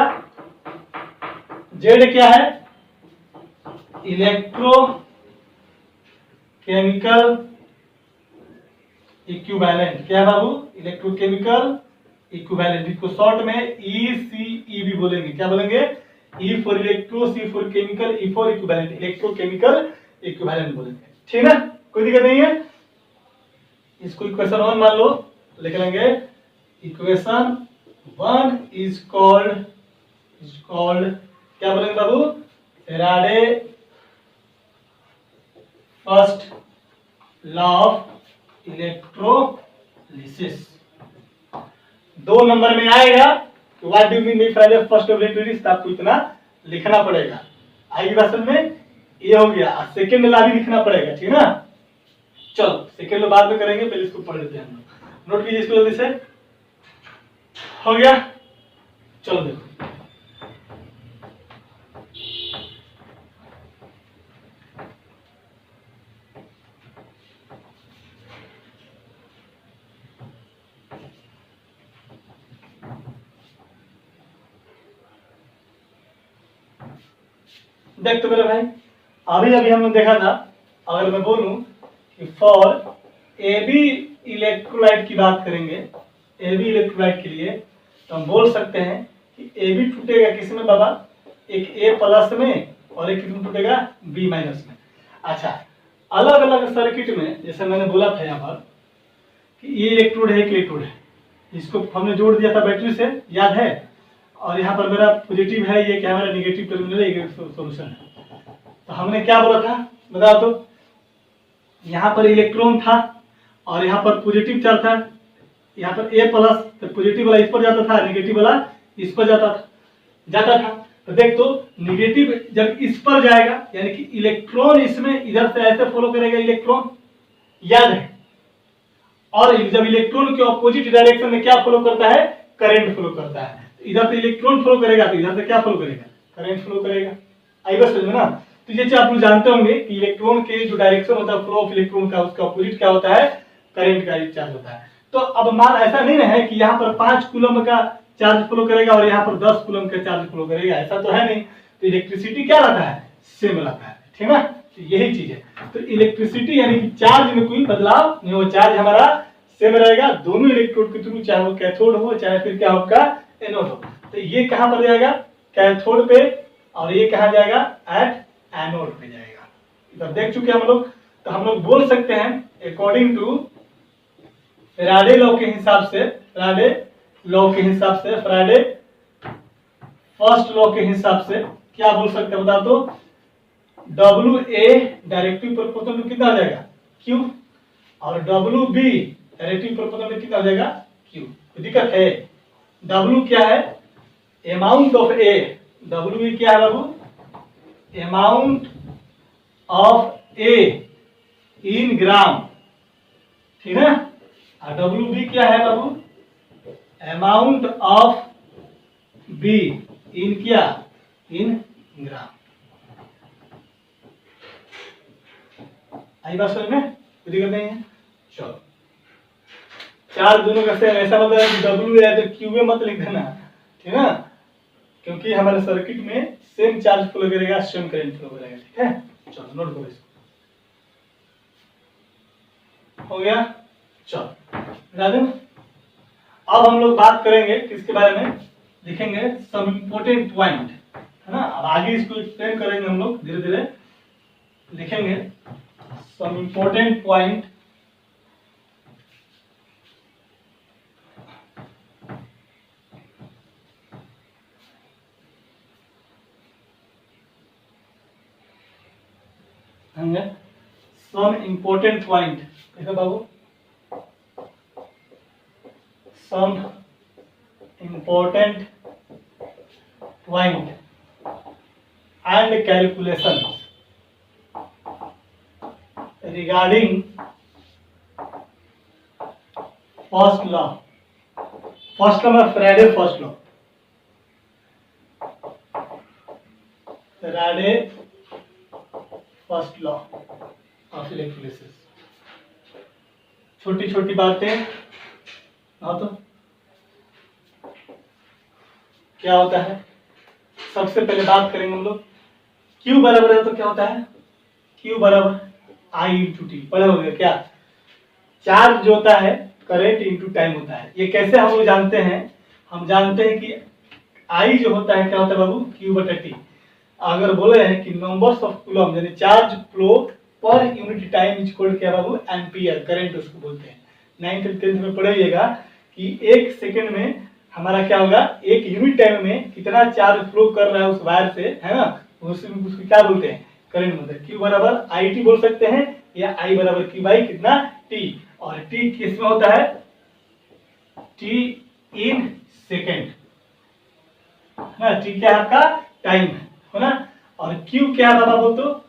जेड क्या है? Electrochemical equivalent. क्या है बाबू? इलेक्ट्रोकेमिकल इक्विवेलेंट, जिसको शॉर्ट में ECE भी बोलेंगे। क्या बोलेंगे? E for electro, C for chemical, E for equivalent, electrochemical equivalent बोलेंगे। ठीक ना? कोई दिक्कत नहीं है। इसको इक्वेशन 1 मान लो, लिख लेंगे इक्वेशन 1 इज कॉल्ड क्या बोलेंगे बाबू? Faraday first law of electrolysis. 2 number में आएगा तो what do you mean by Faraday first law of electrolysis, आपको इतना लिखना पड़ेगा। आएगी बात समझ में? ये हो गया। सेकंड लॉ भी लिखना पड़ेगा। ठीक है ना? चलो सेकंड लॉ बाद में करेंगे, पहले इसको पढ़ लेते हैं हम लोग। नोट कीजिए इसको जल्दी से। हो गया? चलो देखो, देख तो मेरे भाई, अभी हमने देखा था, अगर मैं बोलूं कि फॉर AB इलेक्ट्रोलाइट की बात करेंगे, AB इलेक्ट्रोलाइट के लिए तो हम बोल सकते हैं कि AB टूटेगा किसमें बाबा? एक A प्लस में और एक किसमें टूटेगा? B माइनस में। अच्छा, अलग अलग सर्किट में जैसे मैंने बोला था यहाँ पर कि ये इलेक्ट्रोड है, एक इलेक्ट्रोड है, इसको हमने जोड़ दिया था बैटरी से, याद है? और यहाँ पर मेरा पॉजिटिव है, ये क्या मेरा नेगेटिव टर्मिनल है, ये सॉल्यूशन है। तो हमने क्या बोला था बताओ तो? यहाँ पर इलेक्ट्रॉन था और यहाँ पर पॉजिटिव चार्ज था, यहाँ पर A प्लस तो पॉजिटिव वाला इस पर जाता था, नेगेटिव वाला इस पर जाता था। तो देख तो निगेटिव जब इस पर जाएगा यानी कि इलेक्ट्रॉन इसमें इधर से ऐसे फॉलो करेगा, इलेक्ट्रॉन याद है। और जब इलेक्ट्रॉन के ऑपोजिट डायरेक्शन में क्या फॉलो करता है, करंट फ्लो करता है। इधर से इलेक्ट्रॉन फ्लो करेगा तो इधर से क्या फ्लो करेगा, करंट फ्लो करेगा। आई बस समझ में ना। तो ये आप लोग जानते होंगे कि इलेक्ट्रॉन के जो डायरेक्शन होता है फ्लो ऑफ इलेक्ट्रॉन का, उसका ऑपोजिट क्या होता है, करंट का चार्ज होता है। तो अब मान ऐसा नहीं है कि यहाँ पर 5 कूलम का चार्ज फ्लो करेगा और यहाँ पर 10 कूलम का चार्ज फ्लो करेगा, ऐसा तो है नहीं। तो इलेक्ट्रिसिटी क्या रहता है, सेम रहता है, ठीक है। तो यही चीज है। तो इलेक्ट्रिसिटी यानी कि चार्ज में कोई बदलाव नहीं हो, चार्ज हमारा सेम रहेगा दोनों इलेक्ट्रोड के थ्रू, चाहे वो कैथोड हो चाहे फिर क्या होगा, एनोड हो। तो ये कहां पर जाएगा, कैथोड पे, और ये कहां जाएगा, एट एनोड पे जाएगा। इधर देख चुके हम लोग। तो हम लोग बोल सकते हैं अकॉर्डिंग टू फैराडे लॉ के हिसाब से, फैराडे फर्स्ट लॉ के हिसाब से क्या बोल सकते हैं बता तो, डब्ल्यू ए डायरेक्टिव प्रोपोर्शनल में कितना हो जाएगा, क्यू, और डब्ल्यू बी डायरेक्टिव प्रोपोर्शनल में कितना हो जाएगा, क्यू। कोई दिक्कत है, डब्ल्यू क्या है, अमाउंट ऑफ ए, डब्ल्यू क्या है बाबू, अमाउंट ऑफ ए इन ग्राम, ठीक है। और डब्ल्यू बी क्या है बाबू, अमाउंट ऑफ बी इन क्या, इन ग्राम। आई बात समझ में, कोई दिक्कत नहीं है। चलो चार्ज दोनों का सेम, ऐसा मतलब है कि डब्ल्यू है तो क्यू मत लिख देना, ठीक है, क्योंकि हमारे सर्किट में सेम चार्ज फ्लो करेगा, सेम करंट फ्लो करेगा, ठीक है। चलो नोट करो इसको, हो गया। चलो राजन, अब हम लोग बात करेंगे किसके बारे में, लिखेंगे सम इम्पोर्टेंट पॉइंट, है ना। अब आगे इसको एक्सप्लेन करेंगे हम लोग धीरे धीरे, लिखेंगे some important point some important point, देखो बाबू, some important point and calculation regarding first law में Faraday first law, Faraday first law of electrolysis. छोटी छोटी बातें, हाँ तो क्या होता है, सबसे पहले बात करेंगे हम लोग, Q बराबर है तो क्या होता है, Q बराबर I इंटू टी, पढ़े हो गया क्या। चार्ज जो होता है करंट इंटू टाइम होता है। ये कैसे हम लोग जानते हैं, हम जानते हैं कि I जो होता है क्या होता है बाबू, Q बटा टी। अगर बोले हैं कि नंबर्स ऑफ कूलम यानी charge flow per unit time is called क्या बाबू, एम्पियर, करंट उसको बोलते हैं। 9th और 10th में पढ़िएगा कि एक सेकंड में हमारा क्या होगा, एक यूनिट टाइम में कितना चार्ज फ्लो कर रहा है उस वायर से, है ना, उसको क्या बोलते हैं, करंट बोलते हैं। Q बराबर आई टी बोल सकते हैं, या I बराबर Q बाई कितना टी, और टी किस में होता है, टी इन सेकेंड, है टी क्या आपका टाइम है ना। और Q क्या है बाबा बोल तो,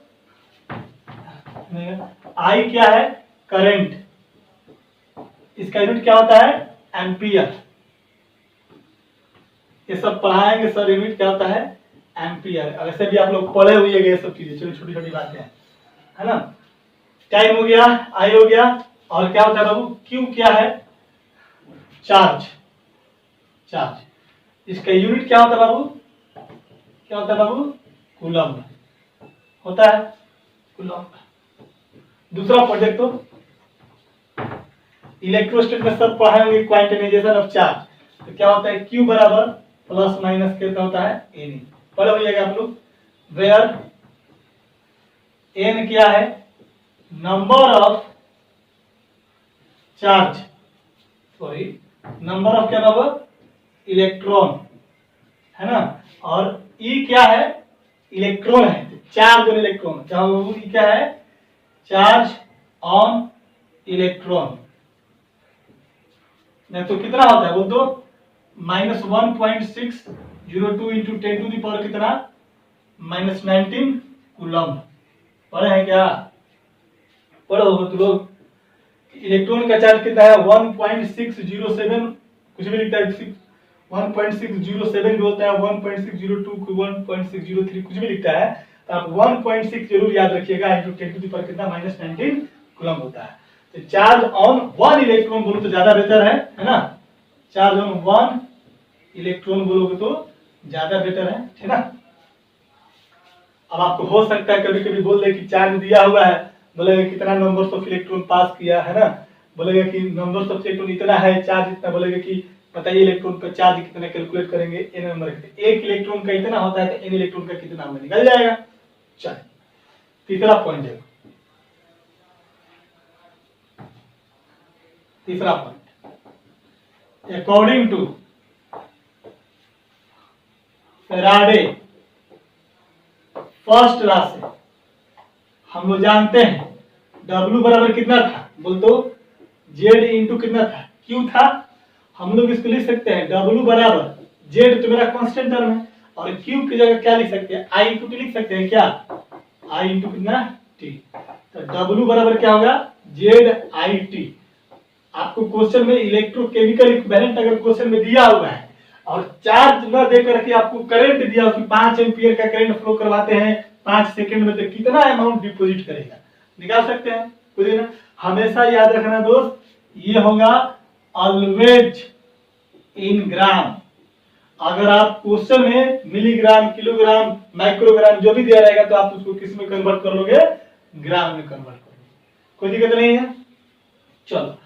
I क्या है करंट, इसका यूनिट क्या होता है, एम्पियर। ये सब पढ़ाएंगे सर, यूनिट क्या होता है, एम्पियर। वैसे भी आप लोग पढ़े हुए ये सब चीजें, छोटी छोटी बातें हैं, है ना। टाइम हो गया, आई हो गया, और क्या होता है बाबू, क्यू क्या है, चार्ज, इसका यूनिट क्या होता है बाबू, क्या होता है बाबू, कूलम होता है, कूलम। दूसरा प्रोजेक्ट तो इलेक्ट्रोस्टेट में सब पढ़ाएंगे क्वांटाइजेशन ऑफ चार्ज। तो क्या होता है, क्यू बराबर प्लस माइनस कितना होता है, एन, पढ़ हो जाएगा आप लोग। वेयर एन क्या है, number of charge, sorry number of क्या बाबू, इलेक्ट्रॉन, है ना, और ई क्या है, इलेक्ट्रॉन है, चार्ज ऑन इलेक्ट्रॉन, क्या है, चार्ज ऑन इलेक्ट्रॉन। नहीं तो कितना होता है बोल दो, -1.602 इंटू 10 टू द पावर कितना -19 कूलम्ब। पढ़े हैं क्या? पढ़ो तो लोग। इलेक्ट्रॉन का चार्ज कितना है 1.607, कुछ भी लिखता है 1.607 भी होता है, 1.602 1.603 कुछ भी लिखता है, तो आप 1.6 जरूर याद रखिएगा इंटू 10 टू द पावर कितना -19 कूलम्ब होता है। तो चार्ज ऑन 1 इलेक्ट्रॉन बोलो तो ज्यादा बेहतर है ना? चार्ज ऑन 1 इलेक्ट्रॉन बोलोगे तो ज्यादा बेटर है ना? अब आपको हो सकता है कभी कभी बोल दे कि चार्ज दिया हुआ है, बोलेगा कितना नंबर्स ऑफ इलेक्ट्रॉन पास किया है ना, बोलेगा कि नंबर्स ऑफ इलेक्ट्रॉन इतना है, चार्ज इतना, बोलेगा कि बताइए इलेक्ट्रॉन का चार्ज कितना, कैलकुलेट करेंगे n नंबर के, एक इलेक्ट्रॉन का इतना होता है तो n इलेक्ट्रॉन का कितना होगा, निकल जाएगा। चलिए तीसरा पॉइंट देखो, तीसरा point, according to Faraday first law से हम लोग जानते हैं W बराबर कितना था, बोल तो Z इंटू कितना था, Q था। हम लोग इसको लिख सकते हैं W बराबर Z तो मेरा कांस्टेंट टर्म है, और Q की जगह क्या लिख सकते हैं, I इंटू T लिख सकते हैं क्या, I इंटू कितना T। तो W बराबर क्या होगा ZIT। आपको क्वेश्चन में इलेक्ट्रोकेमिकल इक्विवेलेंट अगर क्वेश्चन में दिया हुआ है और चार्ज न देकर के आपको करंट दिया हो कि 5 एम्पियर का करंट फ्लो करवाते हैं 5 सेकंड में, तो कितना अमाउंट डिपॉजिट करेगा, निकाल सकते हैं कुछ ना। हमेशा याद रखना दोस्त, ये होगा ऑलवेज इन ग्राम। अगर आप क्वेश्चन में मिलीग्राम, किलोग्राम, माइक्रोग्राम जो भी दिया रहेगा तो आप उसको किस में कन्वर्ट कर लोगे, ग्राम में कन्वर्ट कर लोगे, कोई दिक्कत नहीं है। चलो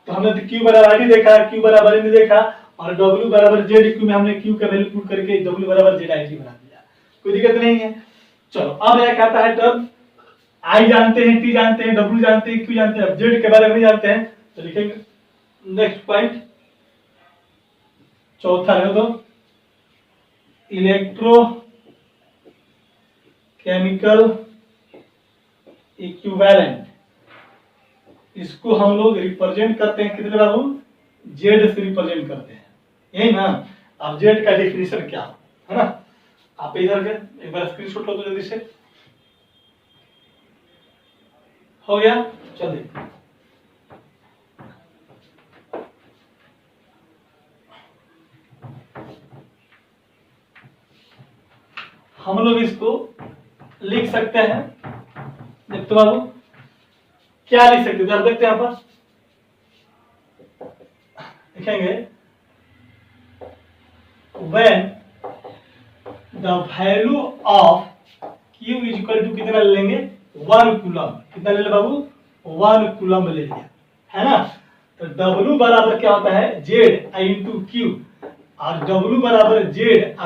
तो हमने Q बराबर D देखा, Q बराबर N देखा, और W बराबर ZQ में हमने Q का वैल्यू पुट करके W बराबर ZIT बना दिया, कोई दिक्कत नहीं है। चलो अब यह कहता है टर्म I जानते हैं, T जानते हैं, W जानते हैं, Q जानते हैं, अब Z के बारे में नहीं जानते हैं, तो लिखेंगे नेक्स्ट पॉइंट चौथा है तो इलेक्ट्रो केमिकल इक्विवेलेंट, इसको हम लोग रिप्रेजेंट करते हैं कितने बाबू, Z से रिप्रेजेंट करते हैं, यही ना। अब Z का डेफिनेशन क्या है ना, आप इधर के एक बार स्क्रीनशॉट लो तो जल्दी से, हो गया। चलिए हम लोग इसको लिख सकते हैं, देखते बाबू क्या लिख सकते हैं, देखते हैं यहाँ पर लिखेंगे when the value of Q is equal to कितना ले लेंगे 1 कूलम, कितना ले ले बाबू 1 कूलम ले लिया है ना। तो W बराबर क्या होता है Z इंटू Q, और W बराबर Z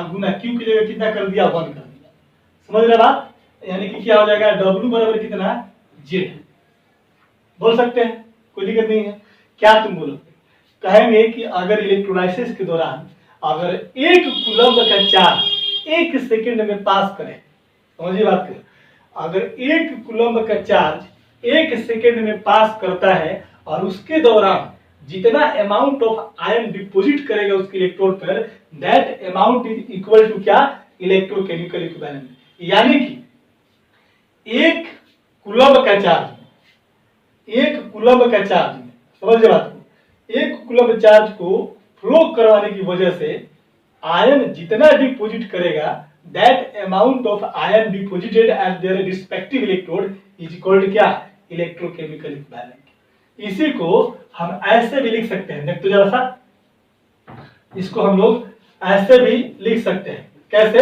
गुना Q की जगह कितना कर दिया 1 कर दिया, समझ रहे बात। यानी कि क्या हो जाएगा W बराबर कितना Z, बोल सकते हैं कोई दिक्कत नहीं है। क्या तुम बोलो, कहेंगे कि अगर इलेक्ट्रोलाइसिस के दौरान अगर 1 कूलम्ब का चार्ज 1 सेकंड में पास करे, समझिए बात करें, अगर 1 कूलम्ब का चार्ज 1 सेकंड में पास करता है और उसके दौरान जितना अमाउंट ऑफ आयन डिपॉजिट करेगा उसके इलेक्ट्रोड पर, that amount is equal to क्या, इलेक्ट्रोकेमिकल इक्विवेलेंट। यानी कि 1 कूलम्ब का चार्ज, 1 कूलम्ब का चार्ज में, समझिए बात को, 1 कूलम्ब चार्ज को फ्लो करवाने की वजह से आयन जितना डिपॉजिट करेगा, that amount of ion deposited at their respective electrode is equal क्या, इलेक्ट्रोकेमिकल इक्विवेलेंट। इसी को हम ऐसे भी लिख सकते हैं, देख तो जरा सा, इसको हम लोग ऐसे भी लिख सकते हैं, कैसे,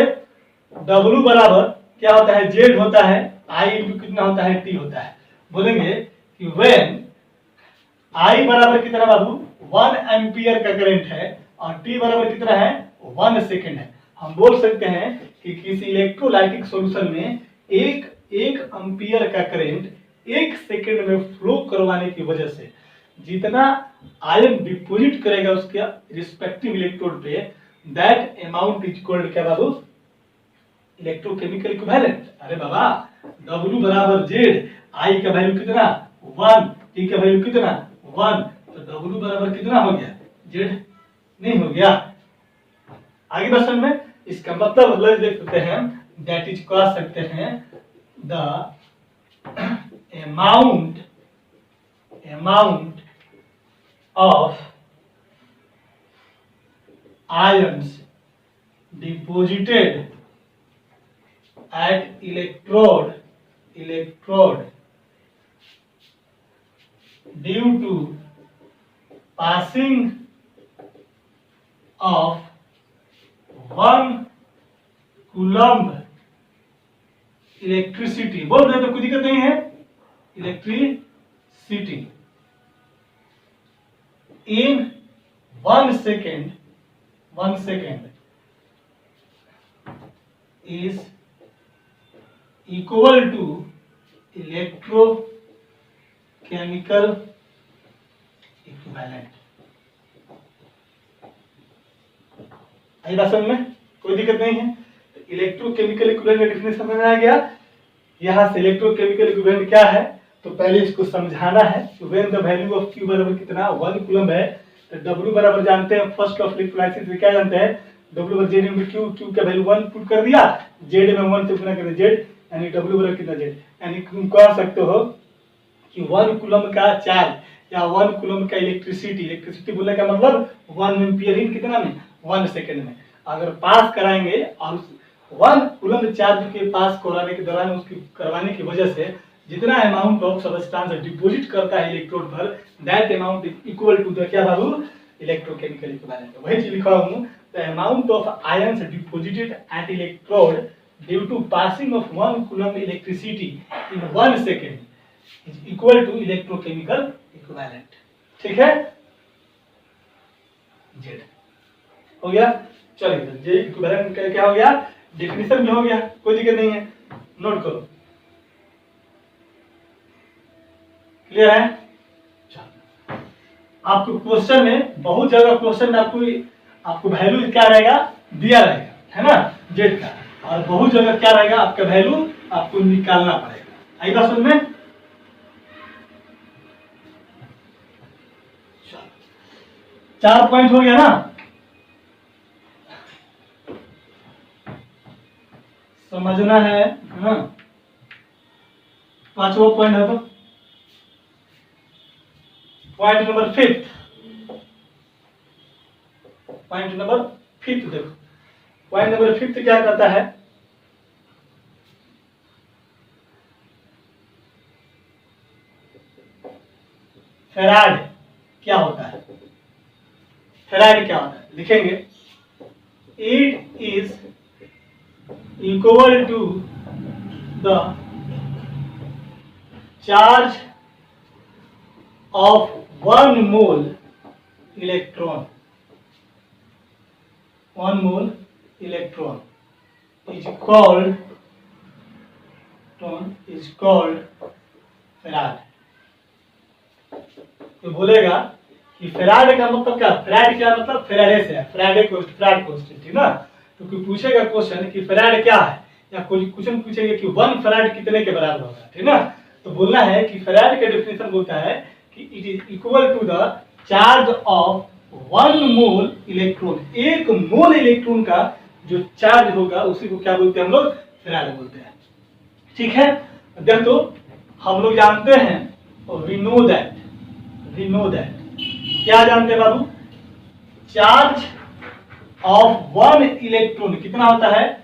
W बराबर क्या होता है Z होता है, I इंटू कितना होता है T होता है। बोलेंगे कि when I बराबर कितना बाबू 1 एम्पियर का करंट है और T बराबर कितना है 1 सेकंड है, हम बोल सकते हैं कि किसी इलेक्ट्रोलाइटिक सॉल्यूशन में एक एम्पियर का करंट 1 सेकंड में फ्लो करवाने की वजह से जितना आयन डिपॉजिट करेगा उसके रिस्पेक्टिव इलेक्ट्रोड पे, दैट अमाउंट इज इक्वल क्या बाबू, इलेक्ट्रोकेमिकल इक्विवेलेंट। अरे बाबा W बराबर Z, I का वैल्यू कितना 1, T का वैल्यू कितना 1, तो W बराबर कितना हो गया Z, नहीं हो गया, आगे बात समझ में, इसका मतलब लिख सकते हैं दैट इज कह सकते हैं the amount of ions deposited at electrode due to passing of 1 coulomb electricity, बोल रहे तो कोई दिक्कत नहीं है, electricity in 1 second is equal to electrochemical equivalent। आई बात समझ में, कोई दिक्कत नहीं है। इलेक्ट्रोकेमिकल इक्विवेलेंट का डेफिनेशन समझ में आ गया। यहाँ से इलेक्ट्रोकेमिकल इक्विवेलेंट क्या है तो पहले इसको समझाना है। When the value of Q बराबर कितना 1 कूलम है तो W बराबर जानते हैं फर्स्ट ऑफ इलेक्ट्रोलाइसिस में क्या जानते हैं W बराबर Z में Q का वैल्यू 1 पुट कर दिया, Z में 1 से गुना कर दिया Z, यानी W बराबर कितना Z, यानी तुम कह सकते हो कि 1 कूलम का चार्ज या 1 कूलम का इलेक्ट्रिसिटी बोलने का मतलब 1 एम्पियर इन कितना में 1 सेकंड में अगर पास कराएंगे और 1 कूलम चार्ज के पास कराने के दौरान उसकी करवाने की वजह से जितना अमाउंट ऑफ सब्सटेंस डिपॉजिट करता है इलेक्ट्रोड पर that amount is equal to the क्या बाबू इलेक्ट्रोकेमिकल इक्विवेलेंट। वही चीज लिखा हूं the amount of ions deposited at electrode due to passing of 1 coulomb electricity in 1 second is equal to electrochemical equivalent. ठीक है, जेड हो गया। चलिए जे इक्विवेलेंट क्या हो गया, डेफिनेशन में हो गया, कोई दिक्कत नहीं है, नोट करो। क्लियर है? आपको क्वेश्चन में बहुत जगह क्वेश्चन में आपको वैल्यू क्या रहेगा दिया रहेगा, है ना, जेड का, और बहुत जगह क्या रहेगा आपका वैल्यू आपको निकालना पड़ेगा। आई बात समझ में? 4 पॉइंट हो गया ना, समझना है ना। 5वां पॉइंट है तो पॉइंट नंबर 5 देखो, पॉइंट नंबर 5 क्या कहता है, फेराड क्या होता है, फेराड क्या होता है लिखेंगे, it is equal to the charge of 1 mole electron is called faraday. तो बोलेगा कि फेराड का मतलब क्या, फेराड क्या मतलब फेराडे से है, फेराड कांस्टेंट, ठीक ना। तो कोई पूछेगा क्वेश्चन कि फेराड क्या है या कोई क्वेश्चन पूछेगा कि 1 फेराड कितने के बराबर होगा, ठीक ना। तो बोलना है कि फेराड का डेफिनेशन बोलता है it is equal to the charge of 1 mole electron, 1 mole electron का जो चार्ज होगा उसी को क्या बोलते हैं हम लोग, फेराड बोलते हैं। ठीक है, देखो हम लोग जानते हैं वी नो दैट क्या जानते हैं बाबू, चार्ज ऑफ 1 इलेक्ट्रॉन कितना होता है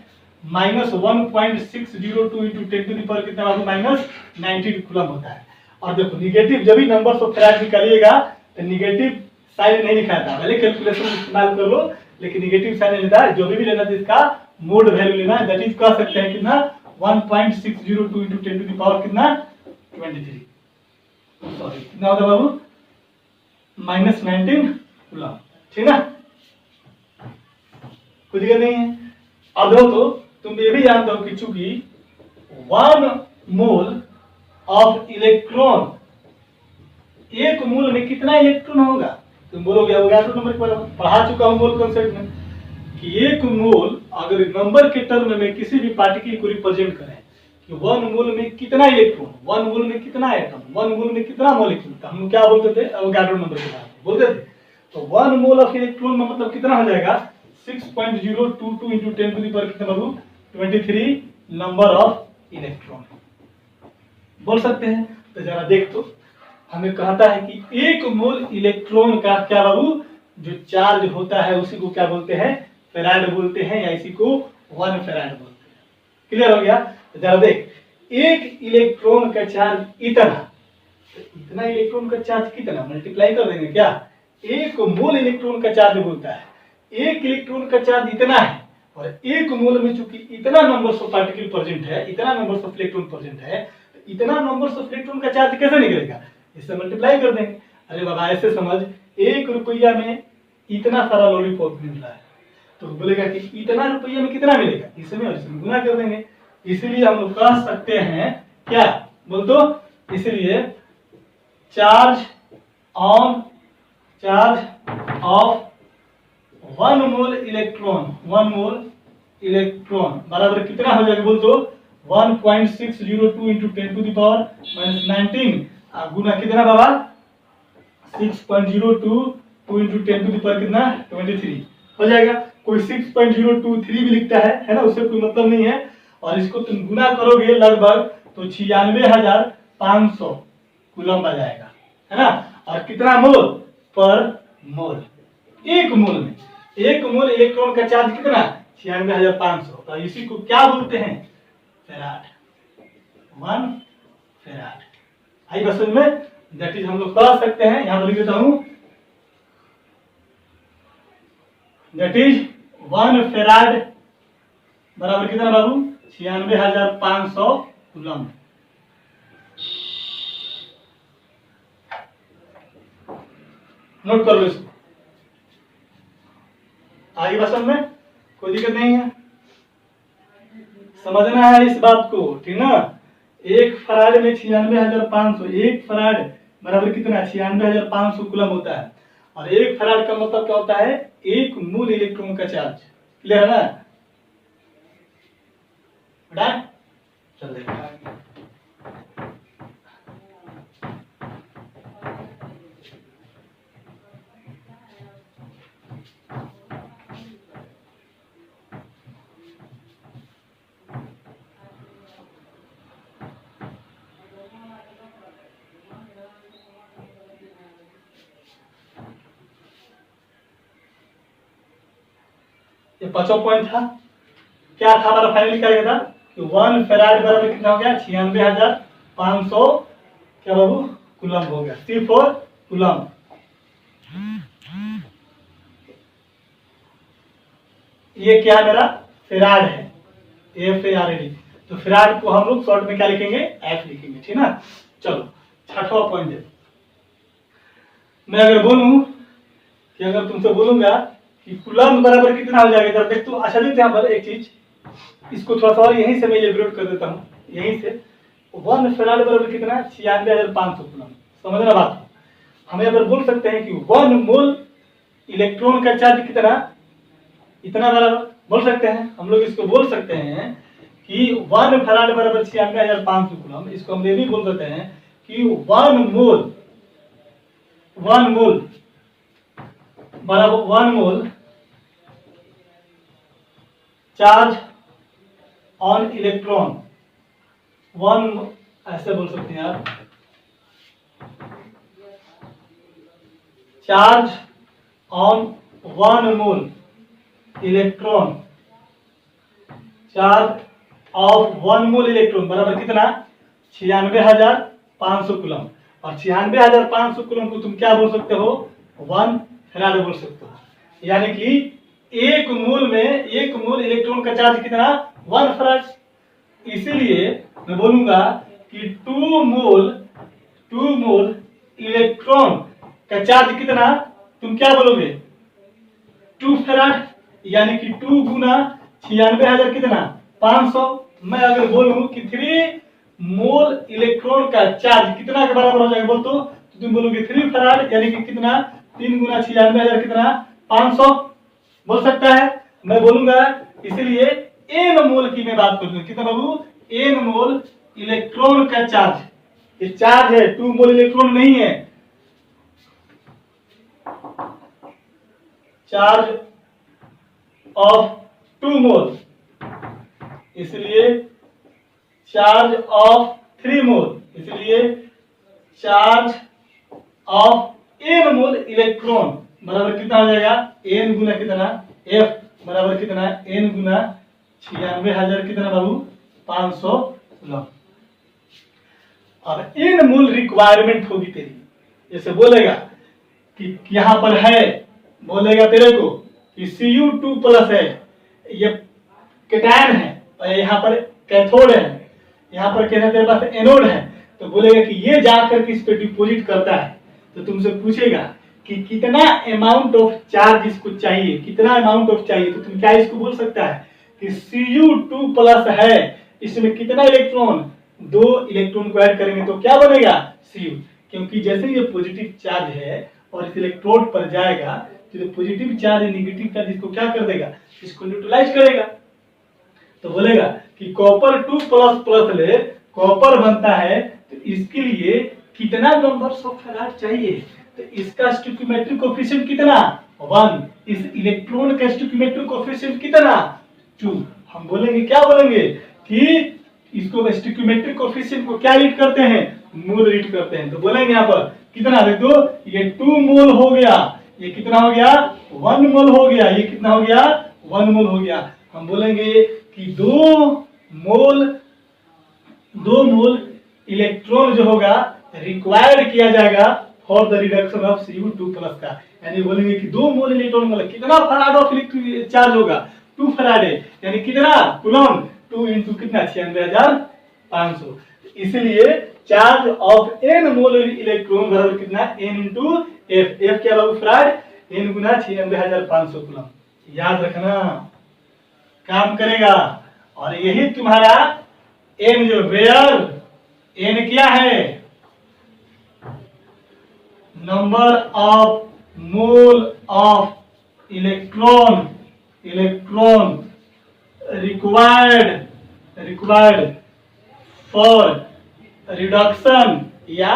-1.602 इंटू 10 टू द पावर कितना बाबू -19 कूलम होता है। और देखो निगेटिव जब भी नंबर्स ऑफ फेराड निकालिएगा तो निगेटिव साइन नहीं लिखाता, भले कैलकुलेशन इस्तेमाल कर लो लेकिन निगेटिव साइन नहीं लेता, जो भी लेना है इसका मोड वैल्यू लेना है, दैट इज कह सकते हैं कितना 1.602 इंटू 10 टू द पावर कितना 23, सॉरी कितना होता है बाबू -19 कूलम, ठीक ना, कोई दिक्कत नहीं है। अब तो तुम ये भी जानते हो कि चूंकि 1 मोल ऑफ इलेक्ट्रॉन, 1 मोल में कितना इलेक्ट्रॉन होगा, तुम बोलोगे अवोगाड्रो नंबर पढ़ा चुका हूं मोल कॉन्सेप्ट में कि 1 मोल अगर नंबर के टर्म में किसी भी पार्टिकल को रिप्रेजेंट करें कि 1 मोल में कितना इलेक्ट्रॉन, 1 मोल में कितना एटम, 1 मोल में कितना मॉलिक्यूल, तो हम क्या बोलते थे अवोगाड्रो नंबर के बारे में बोलते थे। तो 1 मोल ऑफ इलेक्ट्रॉन में मतलब कितना हो जाएगा 6.022 इंटू 10 टू द पावर कितना बाबू 23 नंबर ऑफ इलेक्ट्रॉन बोल सकते हैं। तो जरा देख तो हमें कहता है कि एक मोल इलेक्ट्रॉन का क्या बाबू जो चार्ज होता है उसी को क्या बोलते हैं फेराड बोलते हैं या इसी को 1 फेराड बोलते हैं। क्लियर हो गया। तो जरा देख एक इलेक्ट्रॉन का चार्ज इतना, तो इतना इलेक्ट्रॉन का चार्ज कितना मल्टीप्लाई कर देंगे क्या, एक मोल इलेक्ट्रॉन का चार्ज बोलता है। एक इलेक्ट्रॉन का चार्ज इतना है और एक मोल में चूंकि इतना नंबर्स ऑफ पार्टिकल प्रेजेंट है, इतना नंबर्स ऑफ इलेक्ट्रॉन प्रेजेंट है, तो इतना नंबर्स ऑफ इलेक्ट्रॉन का चार्ज कैसे निकलेगा, इससे मल्टीप्लाई कर देंगे। अरे बाबा ऐसे समझ 1 रुपया में इतना सारा लॉलीपॉप मिल रहा है तो बोलेगा कि इतना रुपया में कितना मिलेगा, इसमें और इसमें गुना कर देंगे। इसलिए हम लोग कह सकते हैं क्या बोल तो, इसलिए charge on charge of 1 mole electron बराबर कितना हो जाएगा बोल तो 1.602 इंटू 10 टू द पावर -19 गुना कितना बाबा 6.022 इंटू 10 टू द पावर कितना 23 हो जाएगा। कोई 6.023 भी लिखता है ना, उससे कोई मतलब नहीं है। और इसको तुम गुना करोगे लगभग तो 96,500 कूलम आ जाएगा, है ना। और कितना मोल पर मोल, एक मोल इलेक्ट्रॉन का चार्ज कितना 96,500। तो इसी को क्या बोलते हैं फेराड, 1 फेराड। आई बस में दैट इज हम लोग कह सकते हैं, यहां पर लिख देता हूं दैट इज 1 फेराड बराबर कितना बाबू 96,500 कूलम। नोट कर लो इसको, आगे बस में कोई दिक्कत नहीं है, समझना है इस बात को, ठीक ना। एक फराड में 96,500, एक फराड बराबर कितना 96,500 कूलम होता है। और एक फराड का मतलब क्या होता है एक मूल इलेक्ट्रॉन का चार्ज। क्लियर है ना, डन। चल देखा ये 5वां पॉइंट था। क्या था हमारा फाइनली क्या था कि 1 फेराड बराबर कितना हो गया 96,500 क्या बाबू कूलम हो गया, C4 कूलम। ये क्या मेरा फेराड है, FARAD। तो फेराड को हम लोग शॉर्ट में क्या लिखेंगे F लिखेंगे, ठीक ना। चलो 6वां पॉइंट है। मैं अगर बोलूं कि अगर तुमसे बोलूंगा कि कूलम बराबर कितना हो जाएगा, जब देख तो अच्छा देखते हैं यहाँ पर एक चीज, इसको थोड़ा सा और यहीं से मैं एलिब्रेट कर देता हूँ, यहीं से 1 फेराड बराबर कितना 96,500 कूलम। समझना बात को, हम यहाँ पर बोल सकते हैं कि 1 मोल इलेक्ट्रॉन का चार्ज कितना इतना बराबर बोल सकते हैं हम लोग। इसको बोल सकते हैं कि 1 फेराड बराबर 96,500 कूलम। इसको हम ये भी बोल सकते हैं कि 1 मोल बराबर 1 मोल चार्ज ऑन इलेक्ट्रॉन, 1 ऐसे बोल सकते हैं आप, charge on 1 mole electron, charge of 1 mole electron बराबर कितना 96,500 कूलम। और 96,500 कूलम को तुम क्या बोल सकते हो 1 फेराड बोल सकते हो। यानी कि एक मोल इलेक्ट्रॉन का चार्ज कितना 1 फेराड। इसीलिए मैं बोलूंगा कि 2 मोल इलेक्ट्रॉन का चार्ज कितना, तुम क्या बोलोगे 2 फेराड। यानी कि 2 गुना 96,000 कितना 500। मैं अगर बोलूं कि 3 मोल इलेक्ट्रॉन का चार्ज कितना के बराबर हो जाएगा बोल तो तुम बोलोगे 3 फेराड, यानी कि कितना 3 गुना 96,000 कितना 500 बोल सकता है। मैं बोलूंगा इसलिए n मोल की मैं बात करूंगा, कितना बाबू n मोल इलेक्ट्रॉन का चार्ज, ये चार्ज है 2 मोल इलेक्ट्रॉन नहीं है। चार्ज ऑफ 2 मोल, इसलिए चार्ज ऑफ 3 मोल, इसलिए charge of n mole electron बराबर कितना हो जाएगा, n गुना कितना, F बराबर कितना, n गुना 96,000 कितना बाबू, 500 कूलम। अब n मोल रिक्वायरमेंट होगी तेरी, जैसे बोलेगा कि यहाँ पर है, बोलेगा तेरे को कि Cu2 प्लस है, ये कैटायन है, और यहाँ पर कैथोड है, यहाँ पर क्या है तेरे पास एनोड है, तो बोलेगा कि ये जाकर के इस पे डिपॉजिट करता है, तो तुमसे पूछेगा कि कितना अमाउंट ऑफ चार्ज इसको चाहिए, कितना अमाउंट ऑफ चाहिए, तो तुम क्या इसको बोल सकता है कि Cu2 प्लस है, इसमें कितना इलेक्ट्रॉन, 2 इलेक्ट्रॉन को ऐड करेंगे तो क्या बनेगा, Cu, क्योंकि जैसे ये पॉजिटिव चार्ज है और इस इलेक्ट्रोड पर जाएगा तो जो पॉजिटिव चार्ज नेगेटिव चार्ज इसको क्या कर देगा, इसको न्यूट्रलाइज करेगा। तो बोलेगा कि कॉपर 2 प्लस प्लस ले, कॉपर बनता है तो इसके लिए कितना नंबर ऑफ फैराड चाहिए, तो इसका स्टोइकियोमेट्रिक कोएफिशिएंट कितना, 1, इस इलेक्ट्रॉन का स्टोइकियोमेट्रिक कोएफिशिएंट कितना, 2। हम बोलेंगे क्या बोलेंगे कि इसको स्टोइकियोमेट्रिक कोएफिशिएंट को क्या रीड करते हैं, मोल रीड करते हैं, तो बोलेंगे यहाँ पर कितना, देखो ये 2 मोल हो गया, ये कितना हो गया, 1 मोल हो गया, ये कितना हो गया, 1 मोल हो गया। हम बोलेंगे कि 2 मोल इलेक्ट्रॉन जो होगा रिक्वायर्ड किया जाएगा for the reduction of Cu2 plus का, यानी बोलेंगे कि 2 मोल इलेक्ट्रॉन मतलब कितना फैराड ऑफ इलेक्ट्रिक चार्ज होगा, 2 फैराड है, यानी कितना कूलम, 2 इंटू कितना 96,500, इसलिए charge of n mole electron बराबर कितना, n इंटू F, F क्या बाबू फैराड, n गुना 96,500 कूलम। याद रखना, काम करेगा। और यही तुम्हारा n जो वेयर, n क्या है, number of mole of electron required for reduction या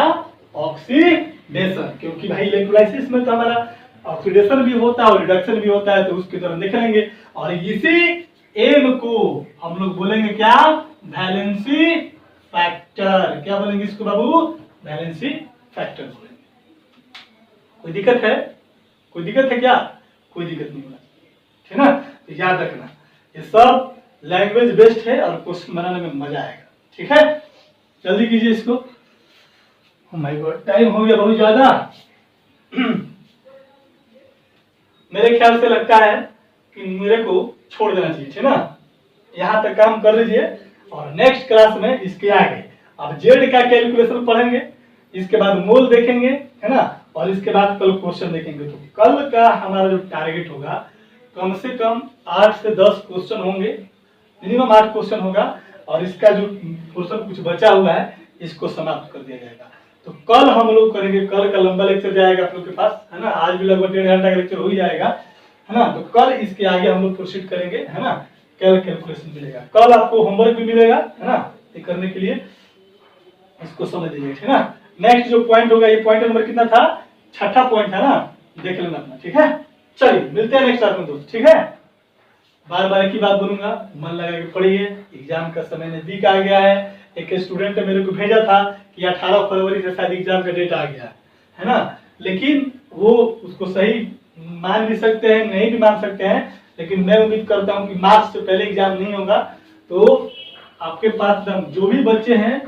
ऑक्सीडेशन, क्योंकि भाई इलेक्ट्रोलाइसिस में तो हमारा ऑक्सीडेशन भी होता है और रिडक्शन भी होता है, तो उसके दौरान देख लेंगे। और इसी m को हम लोग बोलेंगे क्या, वैलेंसी फैक्टर, क्या बोलेंगे इसको बाबू, वैलेंसी फैक्टर बोलेंगे। कोई दिक्कत है, कोई दिक्कत है क्या, कोई दिक्कत नहीं होगा, ठीक है ना। तो याद रखना ये सब लैंग्वेज बेस्ड है और क्वेश्चन बनाने में मजा आएगा, ठीक है। जल्दी कीजिए इसको, माय गॉड टाइम हो गया बहुत ज्यादा। मेरे ख्याल से लगता है कि मेरे को छोड़ देना चाहिए, ठीक है ना, यहाँ तक काम कर लीजिए और नेक्स्ट क्लास में इसके आगे अब जेड का कैलकुलेशन पढ़ेंगे, इसके बाद मोल देखेंगे, है ना, और इसके बाद कल क्वेश्चन देखेंगे। तो कल का हमारा जो टारगेट होगा कम से कम 8 से 10 क्वेश्चन होंगे, मिनिमम 8 क्वेश्चन होगा, और इसका जो क्वेश्चन कुछ बचा हुआ है इसको समाप्त कर दिया जाएगा। तो कल हम लोग करेंगे, कल का लंबा लेक्चर जाएगा आप लोग के पास, है ना, आज भी लगभग 1.5 घंटा का लेक्चर हो ही जाएगा, है ना। तो कल इसके आगे हम लोग प्रोसीड करेंगे, है ना, कल कैलकुलेशन मिलेगा, कल आपको होमवर्क भी मिलेगा, है ना, ये करने के लिए इसको समझ लीजिए, ठीक है ना। नेक्स्ट जो पॉइंट होगा, ये पॉइंट नंबर कितना था, 6ठा पॉइंट है ना, देख लेना अपना, ठीक है। चलिए मिलते हैं नेक्स्ट क्लास में दोस्त, ठीक है। बार बार एक ही बात बोलूंगा, मन लगा के पढ़िए, एग्जाम का समय नजदीक आ गया है। एक स्टूडेंट ने मेरे को भेजा था कि 18 फरवरी से शायद एग्जाम का डेट आ गया है ना, लेकिन वो उसको सही मान भी सकते हैं, नहीं भी मान सकते हैं, लेकिन मैं उम्मीद करता हूँ कि मार्च से पहले एग्जाम नहीं होगा। तो आपके पास जो भी बच्चे हैं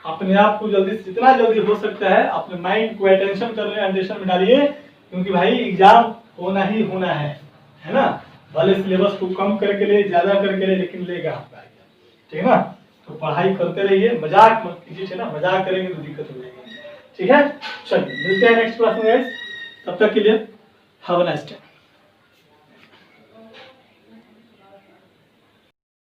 अपने आप को जल्दी जितना जल्दी हो सकता है अपने माइंड को अटेंशन कर ले, अटेंशन में डालिए, क्योंकि भाई एग्जाम होना ही होना है ना। भले सिलेबस को कम करके ले, ज्यादा करके ले, लेकिन लेगा आपका, ठीक है ना। तो पढ़ाई करते रहिए, मजाक मत कीजिए ना, मजाक करेंगे तो दिक्कत हो जाएगी, ठीक है। चलिए मिलते हैं नेक्स्ट क्लास में, तब तक के लिए हैव अ नाइस डे।